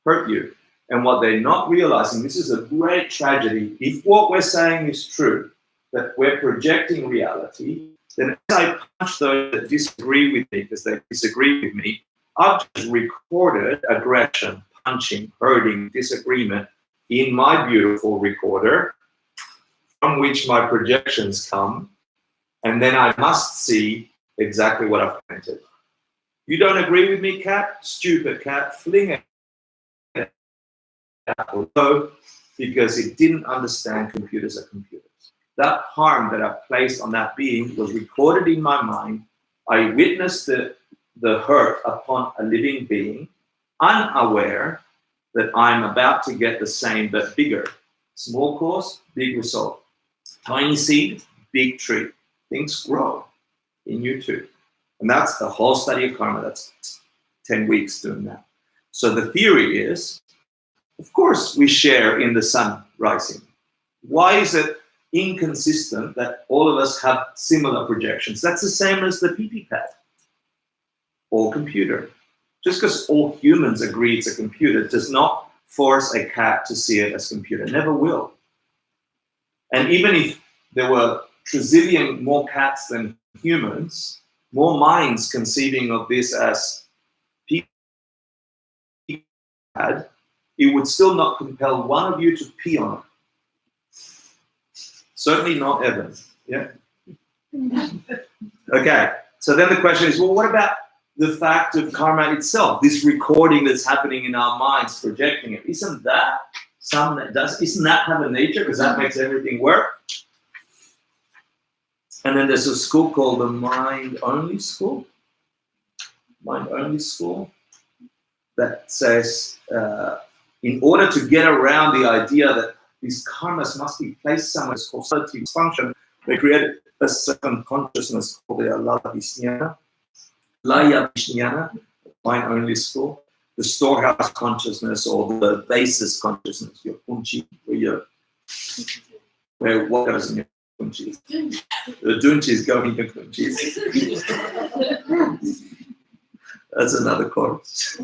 hurt you. And what they're not realizing, this is a great tragedy. If what we're saying is true, that we're projecting reality, then as I punch those that disagree with me because they disagree with me, I've just recorded aggression, punching, hurting, disagreement in my beautiful recorder from which my projections come, and then I must see exactly what I've planted. You don't agree with me, cat? Stupid cat, fling it out because it didn't understand computers are computers. That harm that I placed on that being was recorded in my mind. I witnessed the hurt upon a living being, unaware that I'm about to get the same but bigger. Small cause, big result. Tiny seed, big tree. Things grow in you too. And that's the whole study of karma. That's 10 weeks doing that. So the theory is, of course, we share in the sun rising. Why is it inconsistent that all of us have similar projections? That's the same as the pee-pee pad or computer. Just because all humans agree it's a computer does not force a cat to see it as computer. Never will. And even if there were trillion more cats than humans, more minds conceiving of this as pee-pee pad, it would still not compel one of you to pee on it. Certainly not Evan. Yeah? Okay, so then the question is, well, what about the fact of karma itself, this recording that's happening in our minds, projecting it? Isn't that something that does, isn't that have a nature? Because that makes everything work. And then there's a school called the mind-only school. Mind-only school that says, in order to get around the idea that these karmas must be placed somewhere, it's called subjective function, they created a second consciousness called the Laya Vijnana, mind-only school, the storehouse consciousness or the basis consciousness, your punchi, where what goes in your punchis? The dunchis go in your punchis. That's another course.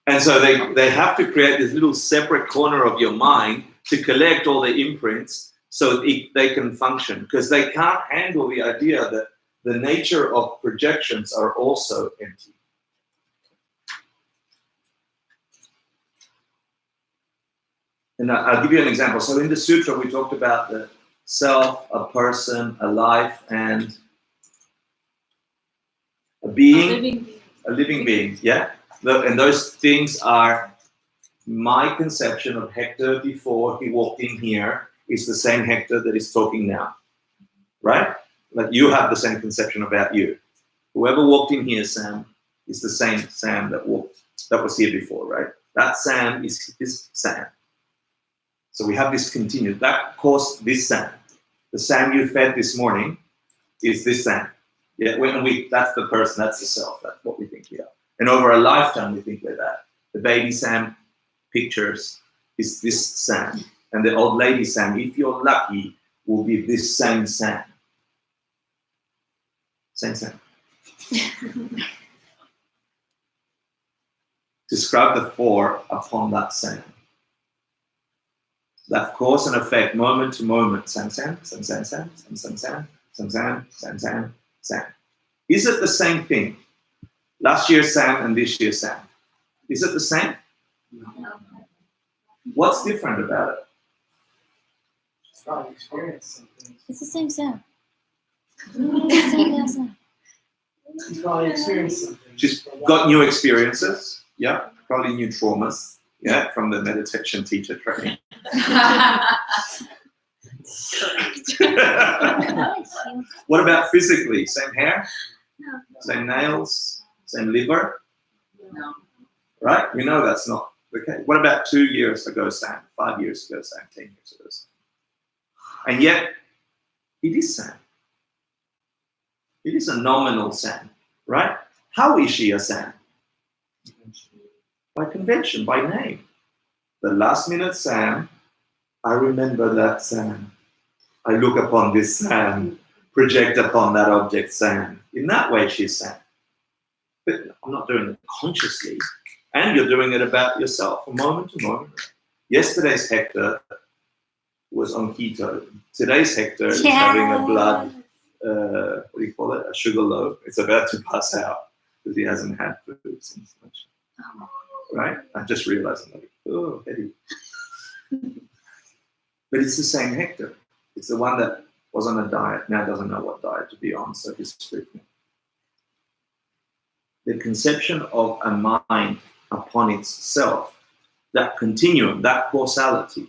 And so they have to create this little separate corner of your mind to collect all the imprints so they can function, because they can't handle the idea that the nature of projections are also empty. And I'll give you an example. So in the sutra, we talked about the self, a person, a life, and a being, a living being. Yeah? And those things are my conception of Hector before he walked in here is the same Hector that is talking now. Right? Like you have the same conception about you. Whoever walked in here, Sam, is the same Sam that was here before, right? That Sam is this Sam. So we have this continued. That course, this Sam. The Sam you fed this morning is this Sam. Yeah, that's the person, that's the self, that's what we think we are. And over a lifetime, we think we're that. The baby Sam pictures is this Sam. And the old lady Sam, if you're lucky, will be this same Sam. Same Sam. Describe the four upon that Sam. That cause and effect, moment to moment. Sam, Sam, Sam, Sam, Sam, Sam, Sam, Sam, Sam, Sam, Sam, Sam, Sam. Is it the same thing? Last year's Sam and this year's Sam. Is it the same? No. What's different about it? It's probably experienced something. It's the same sound. It's the same sound. She's probably experienced something. She's got new experiences, yeah, probably new traumas, yeah, from the meditation teacher training. What about physically? Same hair? No. Same nails? Same liver? No. Right? We know that's not okay. What about 2 years ago, Sam? 5 years ago, Sam? 10 years ago, Sam? And yet, it is Sam. It is a nominal Sam, right? How is she a Sam? By convention, by name. The last minute Sam, I remember that Sam. I look upon this Sam, project upon that object Sam. In that way, she's Sam. But I'm not doing it consciously. And you're doing it about yourself from moment to moment. Yesterday's Hector was on keto. Today's Hector is having a blood, what do you call it? A sugar low. It's about to pass out because he hasn't had food since lunch. Right? I just realized I'm like, oh, heady. But it's the same Hector. It's the one that was on a diet, now doesn't know what diet to be on, so he's freaking. The conception of a mind upon itself, that continuum, that causality,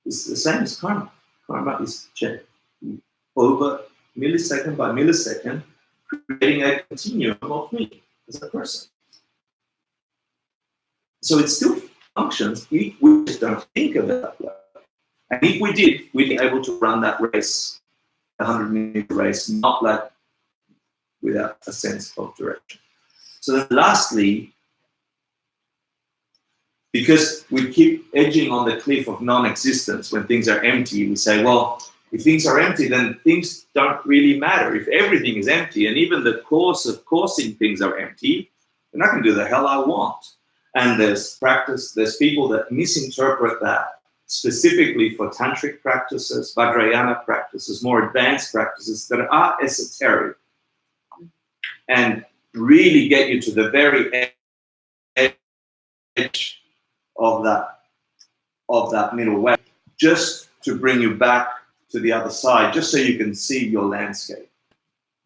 is the same as karma. Karma is over millisecond by millisecond, creating a continuum of me as a person. So it still functions if we just don't think of it that way. And if we did, we'd be able to run that race, a 100-meter race, not like without a sense of direction. So then lastly, because we keep edging on the cliff of non-existence when things are empty, we say, well, if things are empty, then things don't really matter. If everything is empty, and even the course of causing things are empty, then I can do the hell I want. And there's people that misinterpret that specifically for tantric practices, Vajrayana practices, more advanced practices that are esoteric and really get you to the very edge of that middle way, just to bring you back to the other side, just so you can see your landscape.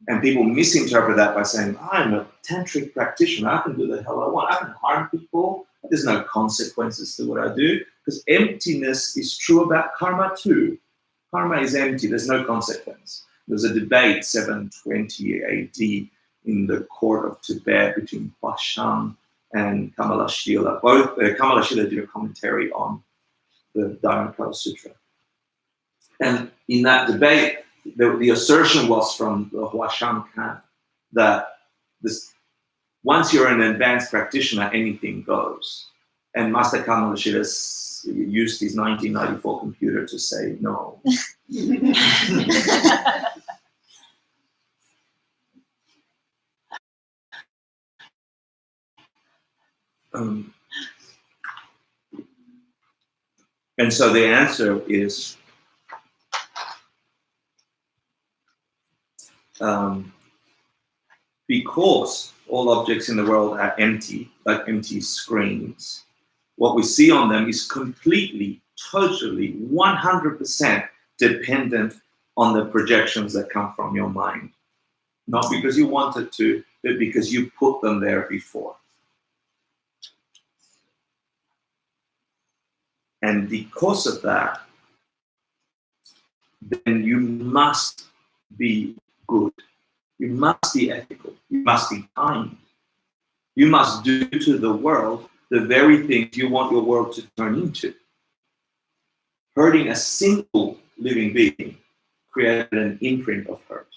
And people misinterpret that by saying, I'm a tantric practitioner, I can do the hell I want, I can harm people, there's no consequences to what I do, because emptiness is true about karma too. Karma is empty, there's no consequence. There was a debate 720 AD in the court of Tibet between Huashan and Kamalashila. Both Kamalashila did a commentary on the Diamond Cutter Sutra. And in that debate, the assertion was from the Huashan camp that once you're an advanced practitioner, anything goes. And Master Kamalashila used his 1994 computer to say no. And so the answer is because all objects in the world are empty, like empty screens, what we see on them is completely, totally, 100% dependent on the projections that come from your mind. Not because you wanted to, but because you put them there before. And because of that, then you must be good. You must be ethical. You must be kind. You must do to the world the very things you want your world to turn into. Hurting a single living being created an imprint of hurt.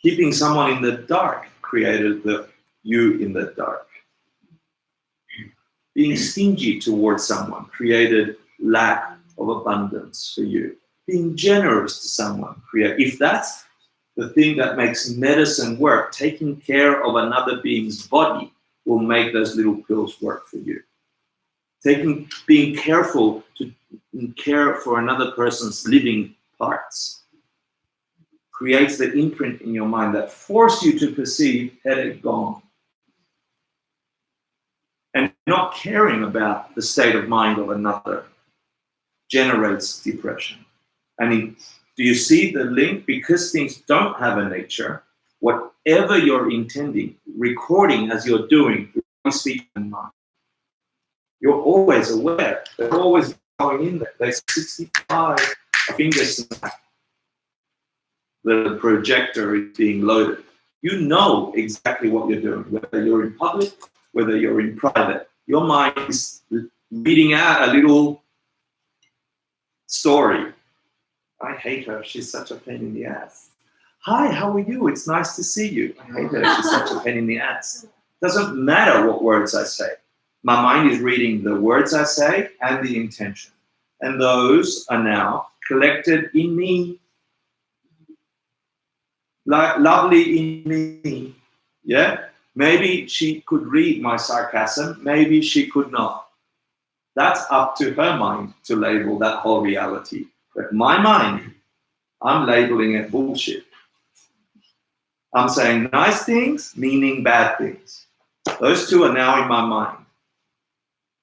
Keeping someone in the dark created you in the dark. Being stingy towards someone created lack of abundance for you. Being generous to someone if that's the thing that makes medicine work, taking care of another being's body will make those little pills work for you. Being careful to care for another person's living parts creates the imprint in your mind that forces you to perceive headache gone. And not caring about the state of mind of another generates depression. And do you see the link? Because things don't have a nature, whatever you're intending, recording as you're doing, speech and mind, you're always aware. They're always going in there. There's 65 fingers. The projector is being loaded. You know exactly what you're doing, whether you're in public, whether you're in private. Your mind is reading out a little story. I hate her. She's such a pain in the ass. Hi, how are you? It's nice to see you. I hate her. She's such a pain in the ass. Doesn't matter what words I say. My mind is reading the words I say and the intention. And those are now collected in me. Lovely in me. Yeah? Maybe she could read my sarcasm. Maybe she could not. That's up to her mind to label that whole reality. But my mind, I'm labeling it bullshit. I'm saying nice things, meaning bad things. Those two are now in my mind.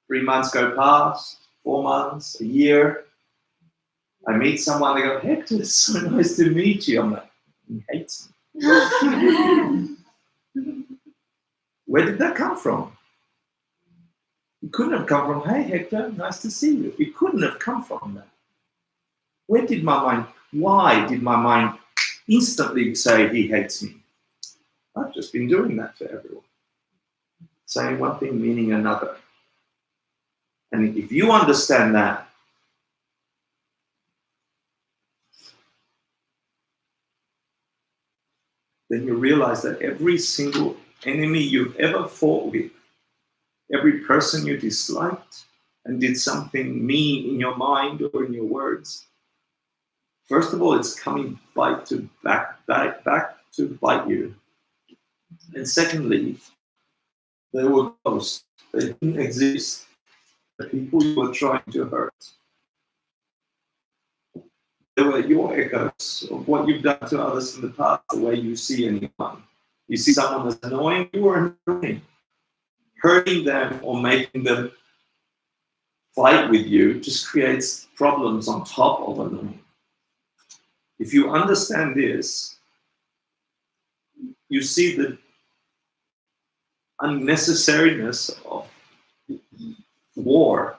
3 months go past, 4 months, a year. I meet someone, they go, Hector, it's so nice to meet you. I'm like, he hates me. Where did that come from? It couldn't have come from, hey, Hector, nice to see you. It couldn't have come from that. Why did my mind instantly say he hates me? I've just been doing that to everyone. Saying one thing, meaning another. And if you understand that, then you realize that every single enemy you've ever fought with, every person you disliked and did something mean in your mind or in your words, first of all, it's coming back to bite you. And secondly, they were ghosts. They didn't exist. The people you were trying to hurt. They were your echoes of what you've done to others in the past, the way you see anyone. You see someone as annoying, you were annoying. Hurting them or making them fight with you just creates problems on top of annoying. If you understand this, you see the unnecessariness of war.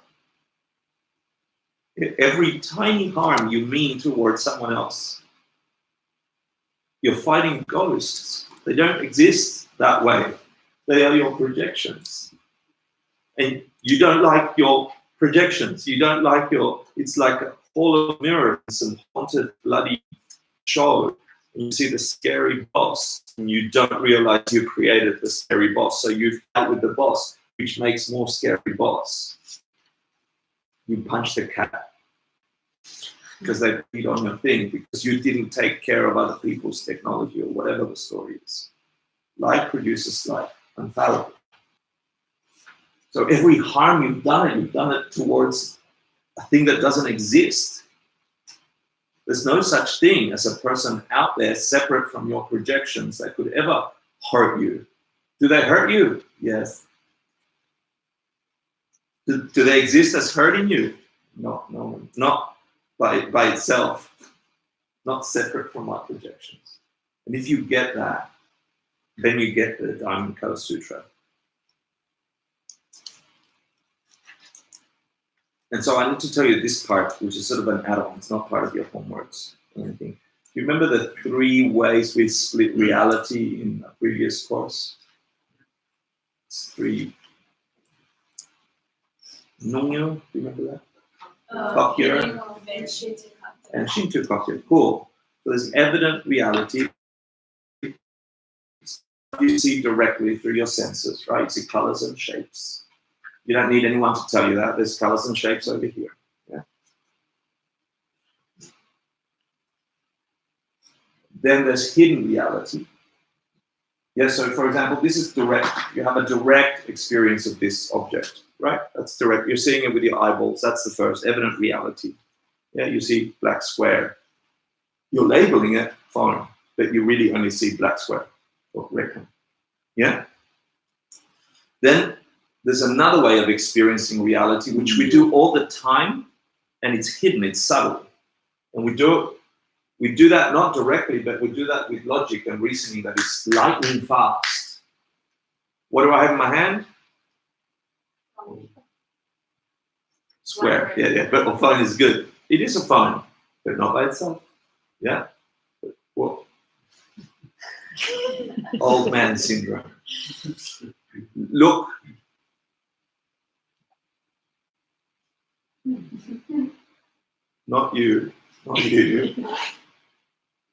Every tiny harm you mean towards someone else, you're fighting ghosts. They don't exist that way. They are your projections. And you don't like your projections. You don't like it's like a hall of mirrors and some haunted bloody show. And you see the scary boss, and you don't realize you created the scary boss. So you fight with the boss, which makes more scary boss. You punch the cat because they beat on your thing because you didn't take care of other people's technology or whatever the story is. Light produces light, infallible. So every harm you've done it towards a thing that doesn't exist. There's no such thing as a person out there separate from your projections that could ever hurt you. Do they hurt you? Yes. Do they exist as hurting you? No, not by itself, not separate from my projections. And if you get that, then you get the Diamond Cutter Sutra. And so I need to tell you this part, which is sort of an add-on. It's not part of your homeworks or anything. Do you remember the 3 ways we split reality in a previous course? It's 3. Nongyo, do you remember that? Kokyo and Shinto Kokyo. Cool. So there's evident reality. You see directly through your senses, right? You see colors and shapes. You don't need anyone to tell you that. There's colors and shapes over here. Yeah. Then there's hidden reality. Yeah, so for example, this is direct. You have a direct experience of this object, right? That's direct. You're seeing it with your eyeballs. That's the first, evident reality. Yeah, you see black square. You're labeling it phone, but you really only see black square or rectangle. Yeah? Then there's another way of experiencing reality, which we do all the time, and it's hidden, it's subtle. And we do that not directly, but we do that with logic and reasoning that is lightning fast. What do I have in my hand? Square. Yeah, but a phone is good. It is a phone, but not by itself. Yeah. Well, old man syndrome. Look. Not you.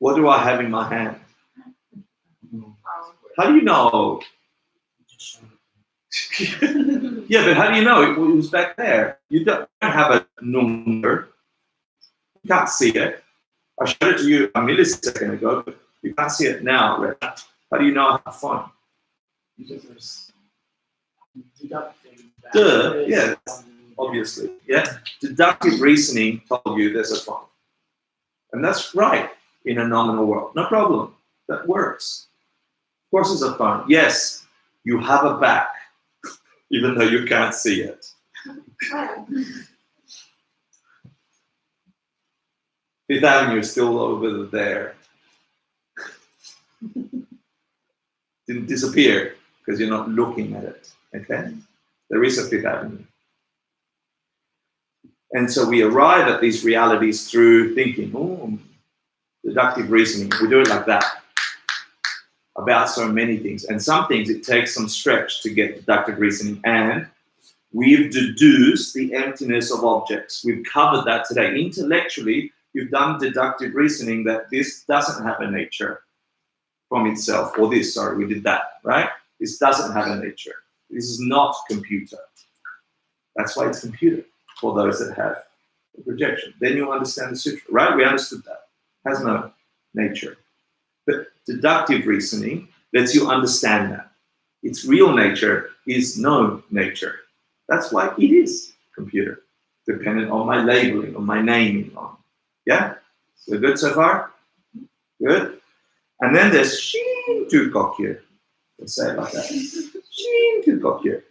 What do I have in my hand? How do you know? Yeah, but how do you know? It was back there. You don't have a number. You can't see it. I showed it to you a millisecond ago, but you can't see it now, Red. How do you know I have fun? Because there's deductive. Duh, yeah, obviously. Yeah, deductive reasoning told you there's a fun. And that's right in a nominal world. No problem. That works. Of course it's a fun. Yes, you have a back, even though you can't see it. Fifth Avenue is still over there. Didn't disappear because you're not looking at it. Okay? There is a Fifth Avenue. And so we arrive at these realities through thinking, deductive reasoning. We do it like that about so many things. And some things it takes some stretch to get deductive reasoning. And we've deduced the emptiness of objects. We've covered that today. Intellectually, you've done deductive reasoning that this doesn't have a nature from itself. Or this, sorry, we did that, right? This doesn't have a nature. This is not computer. That's why it's computer, for those that have a projection. Then you understand the sutra, right? We understood that. It has no nature. But deductive reasoning lets you understand that. Its real nature is no nature. That's why it is computer, dependent on my labeling, on my naming. Yeah? We're good so far? Good? And then there's Shinto Kokyo. Let's say it like that. Shinto Kokyo.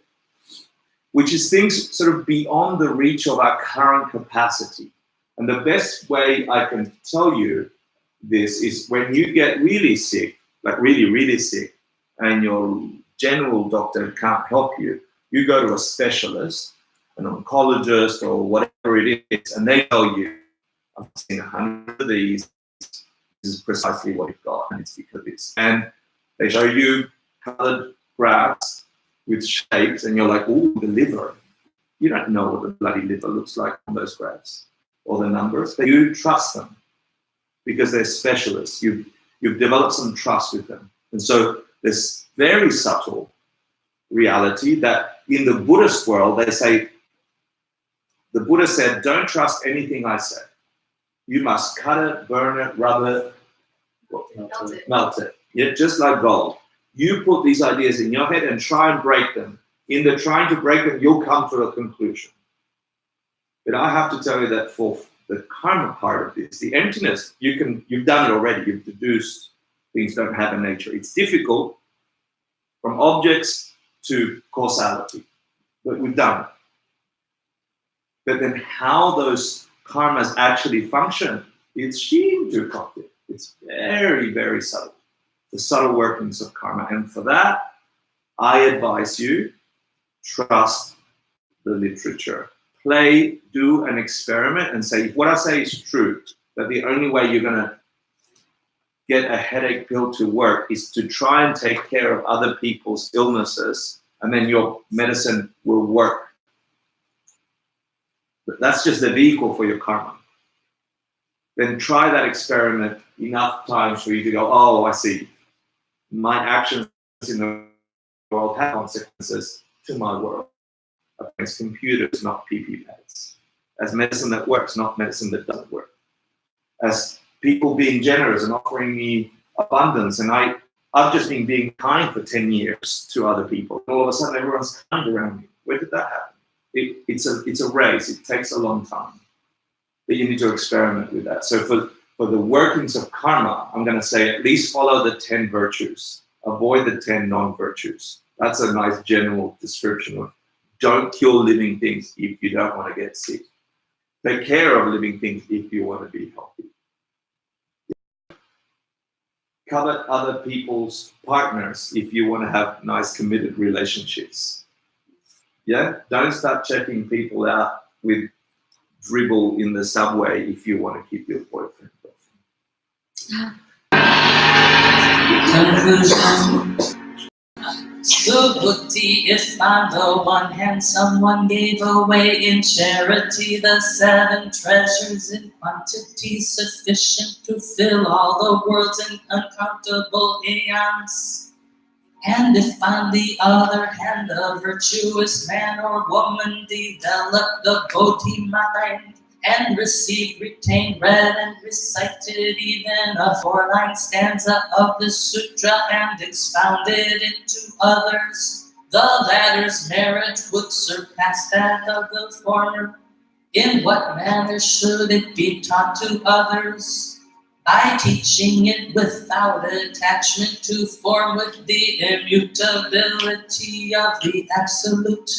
Which is things sort of beyond the reach of our current capacity. And the best way I can tell you this is when you get really sick, like really, really sick, and your general doctor can't help you, you go to a specialist, an oncologist or whatever it is, and they tell you, I've seen 100 of these, this is precisely what you've got, and it's because of this. And they show you colored graphs with shapes, and you're like, ooh, the liver. You don't know what the bloody liver looks like on those graphs or the numbers, but you trust them because they're specialists. You've developed some trust with them. And so this very subtle reality that in the Buddhist world, they say, the Buddha said, don't trust anything I say. You must cut it, burn it, rub it, melt it. Yeah, just like gold. You put these ideas in your head and try and break them. in the trying to break them, you'll come to a conclusion. But I have to tell you that for the karma part of this, the emptiness, you've done it already. You've deduced things don't have a nature. It's difficult from objects to causality, but we've done it. But then how those karmas actually function, it's It's very, very subtle. The subtle workings of karma. And for that, I advise you, trust the literature. Do an experiment and say, if what I say is true, that the only way you're going to get a headache pill to work is to try and take care of other people's illnesses, and then your medicine will work. But that's just the vehicle for your karma. Then try that experiment enough times for you to go, oh, I see. My actions in the world have consequences to my world. As computers, not PP pads. As medicine that works, not medicine that doesn't work. As people being generous and offering me abundance, and I've just been being kind for 10 years to other people. And all of a sudden, everyone's kind around me. Where did that happen? It's a race. It takes a long time. But you need to experiment with that. So for the workings of karma, I'm going to say at least follow the 10 virtues. Avoid the 10 non-virtues. That's a nice general description of don't kill living things if you don't want to get sick. Take care of living things if you want to be healthy. Covet other people's partners if you want to have nice committed relationships. Yeah? Don't start checking people out with dribble in the subway if you want to keep your boyfriend. Conclusion. Subhuti, if on the one hand someone gave away in charity the 7 treasures in quantity sufficient to fill all the worlds in uncountable aeons, and if on the other hand a virtuous man or woman developed the bodhi mind and received, retained, read, and recited even a 4-line stanza of the sutra and expounded it to others, the latter's merit would surpass that of the former. In what manner should it be taught to others? By teaching it without attachment to form, with the immutability of the absolute.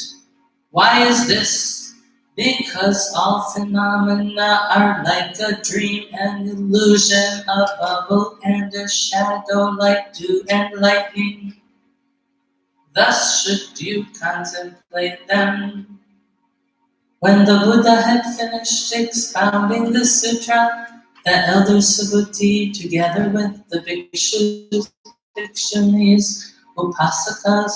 Why is this? Because all phenomena are like a dream, an illusion, a bubble, and a shadow, like dew and lightning. Thus should you contemplate them. When the Buddha had finished expounding the sutra, the elder Subhuti, together with the bhikshus, bhikshunis, upasakas,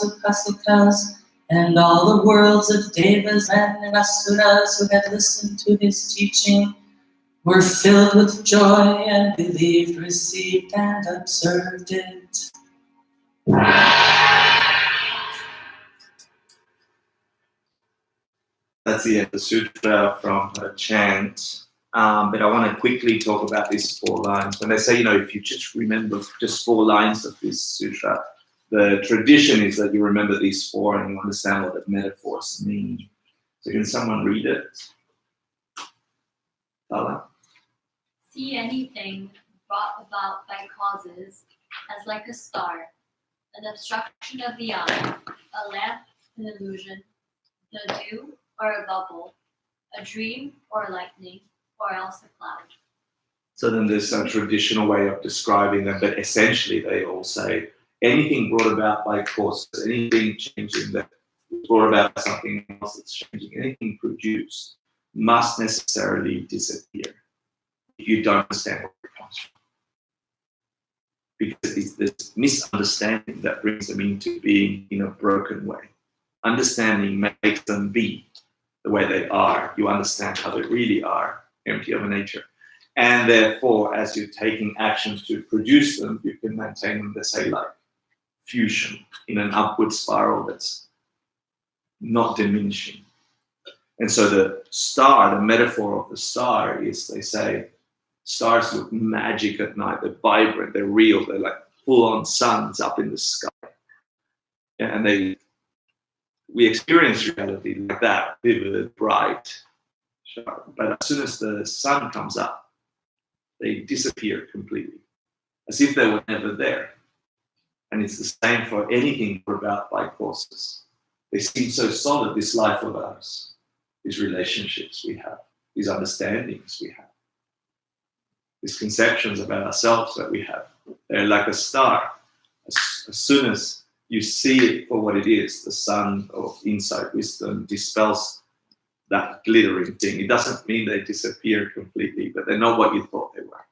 and all the worlds of devas and asuras who had listened to his teaching, were filled with joy and believed, received, and observed it. That's the end of the sutra from her chant. But I want to quickly talk about these 4 lines. When they say, if you just remember just 4 lines of this sutra, the tradition is that you remember these 4 and you understand what the metaphors mean. So can someone read it? Lala? See anything brought about by causes as like a star, an obstruction of the eye, a lamp, an illusion, the dew or a bubble, a dream or lightning, or else a cloud. So then there's some traditional way of describing them, but essentially they all say anything brought about by causes, anything changing that brought about something else that's changing, anything produced must necessarily disappear if you don't understand where it comes from. Because it's this misunderstanding that brings them into being in a broken way. Understanding makes them be the way they are. You understand how they really are, empty of a nature. And therefore, as you're taking actions to produce them, you can maintain them, they say, like fusion in an upward spiral that's not diminishing. And so the star, the metaphor of the star is, they say, stars look magic at night. They're vibrant, they're real, they're like full-on suns up in the sky. And they we experience reality like that, vivid, bright, sharp. But as soon as the sun comes up, they disappear completely, as if they were never there. And it's the same for anything brought about by causes. They seem so solid, this life of ours, these relationships we have, these understandings we have, these conceptions about ourselves that we have. They're like a star. As soon as you see it for what it is, the sun of insight, wisdom dispels that glittering thing. It doesn't mean they disappear completely, but they're not what you thought they were.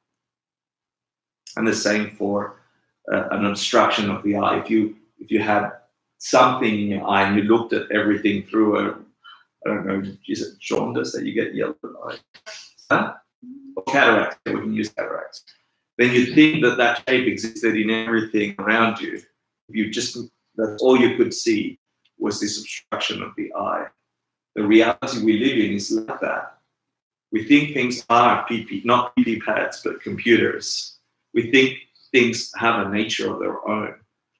And the same for an obstruction of the eye. If you had something in your eye and you looked at everything through a, I don't know, is it jaundice that you get yellow eye? Huh? Or cataracts, we can use cataracts. Then you think that that shape existed in everything around you. That's all you could see was this obstruction of the eye. The reality we live in is like that. We think things are not PP pads, but computers. We think things have a nature of their own.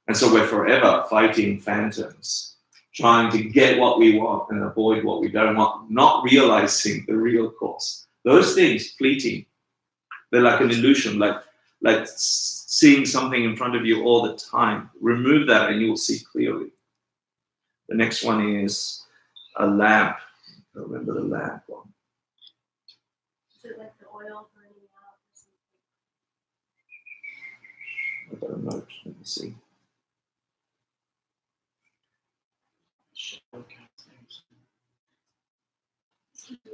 And so we're forever fighting phantoms, trying to get what we want and avoid what we don't want, not realizing the real cause. Those things, fleeting, they're like an illusion, like seeing something in front of you all the time. Remove that and you will see clearly. The next one is a lamp. I remember the lamp one. Is it like the oil burning out or something? I got a note. Let me see.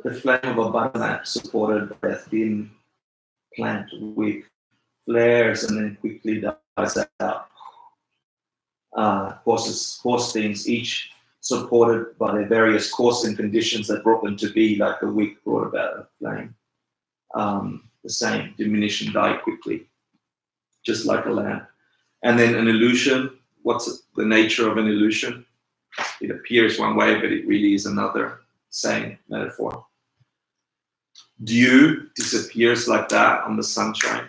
The flame of a butter lamp supported by a thin plant wick flares and then quickly dies out. Course things, each supported by the various cause and conditions that brought them to be, like the wick brought about a flame. The same, diminish and die quickly, just like a lamp. And then an illusion, what's the nature of an illusion? It appears one way, but it really is another. Same metaphor. Dew disappears like that on the sunshine,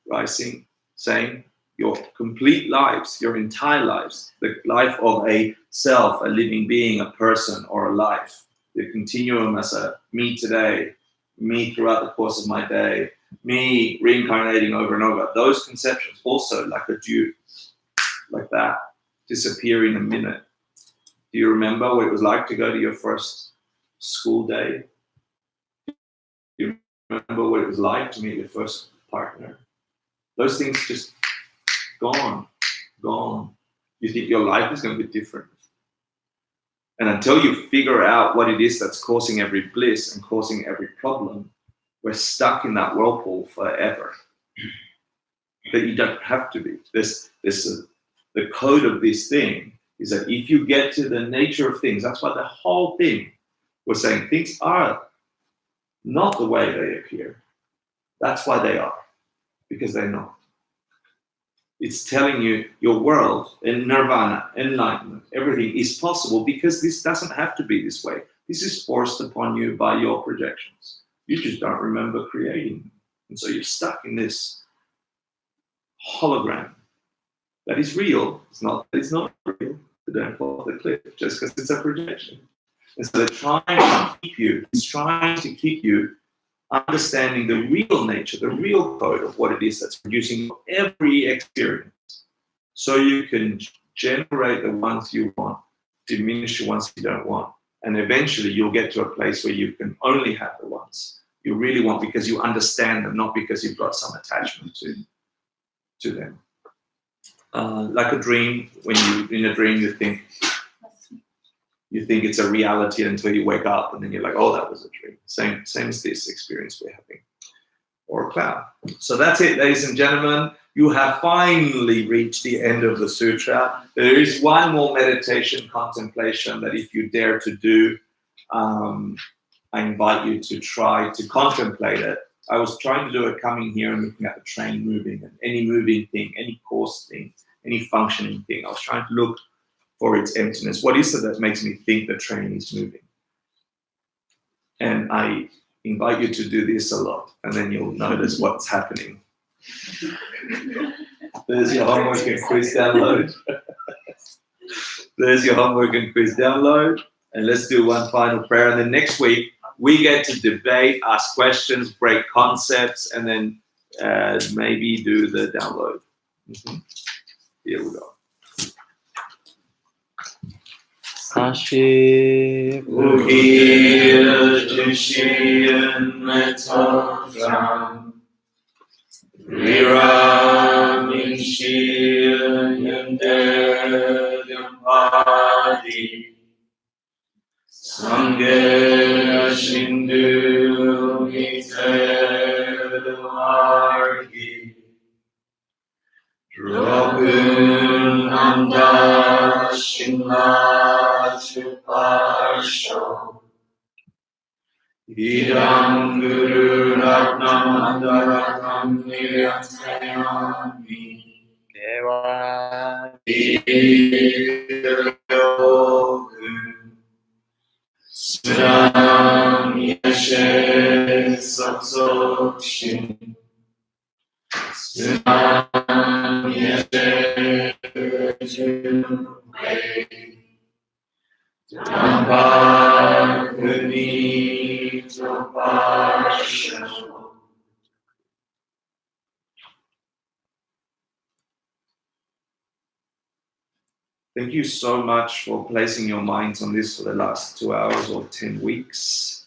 rising, saying your complete lives, your entire lives, the life of a self, a living being, a person, or a life, the continuum as a me today, me throughout the course of my day, me reincarnating over and over. Those conceptions also, like a dew, like that, disappear in a minute. Do you remember what it was like to go to your first school day? Do you remember what it was like to meet your first partner? Those things just gone. You think your life is going to be different. And until you figure out what it is that's causing every bliss and causing every problem, we're stuck in that whirlpool forever. But you don't have to be. The code of this thing is that if you get to the nature of things, that's why the whole thing was saying things are not the way they appear. That's why they are, because they're not. It's telling you your world and nirvana, enlightenment, everything is possible because this doesn't have to be this way. This is forced upon you by your projections. You just don't remember creating them. And so you're stuck in this hologram that is real. It's not real. Don't fall off the cliff just because it's a projection. And so they're trying to keep you understanding the real nature, the real code of what it is that's producing every experience. So you can generate the ones you want, diminish the ones you don't want. And eventually you'll get to a place where you can only have the ones you really want because you understand them, not because you've got some attachment to them. Like a dream, when in a dream you think it's a reality until you wake up and then you're like, oh, that was a dream. Same as this experience we're having. Or a cloud. So that's it, ladies and gentlemen. You have finally reached the end of the sutra. There is one more meditation contemplation that if you dare to do, I invite you to try to contemplate it. I was trying to do it coming here and looking at the train moving, and any moving thing, any coarse thing, any functioning thing. I was trying to look for its emptiness. What is it that makes me think the train is moving? And I invite you to do this a lot, and then you'll notice what's happening. There's your homework and quiz download. There's your homework and quiz download. And let's do one final prayer. And then next week, we get to debate, ask questions, break concepts, and then maybe do the download. Here we go. Sashi Ukiya Jishiyan Metodram Viramin Shiyan Yampadi Sangha Shindu Mitelumargi Drokun Nanda Shimla Chuparsho Idam Guru Ratnam Andarakam Nirantayami Deva Sram Yashe Satsokshin Sram Yashe Dhammakuni Topasho. Thank you so much for placing your minds on this for the last 2 hours or 10 weeks.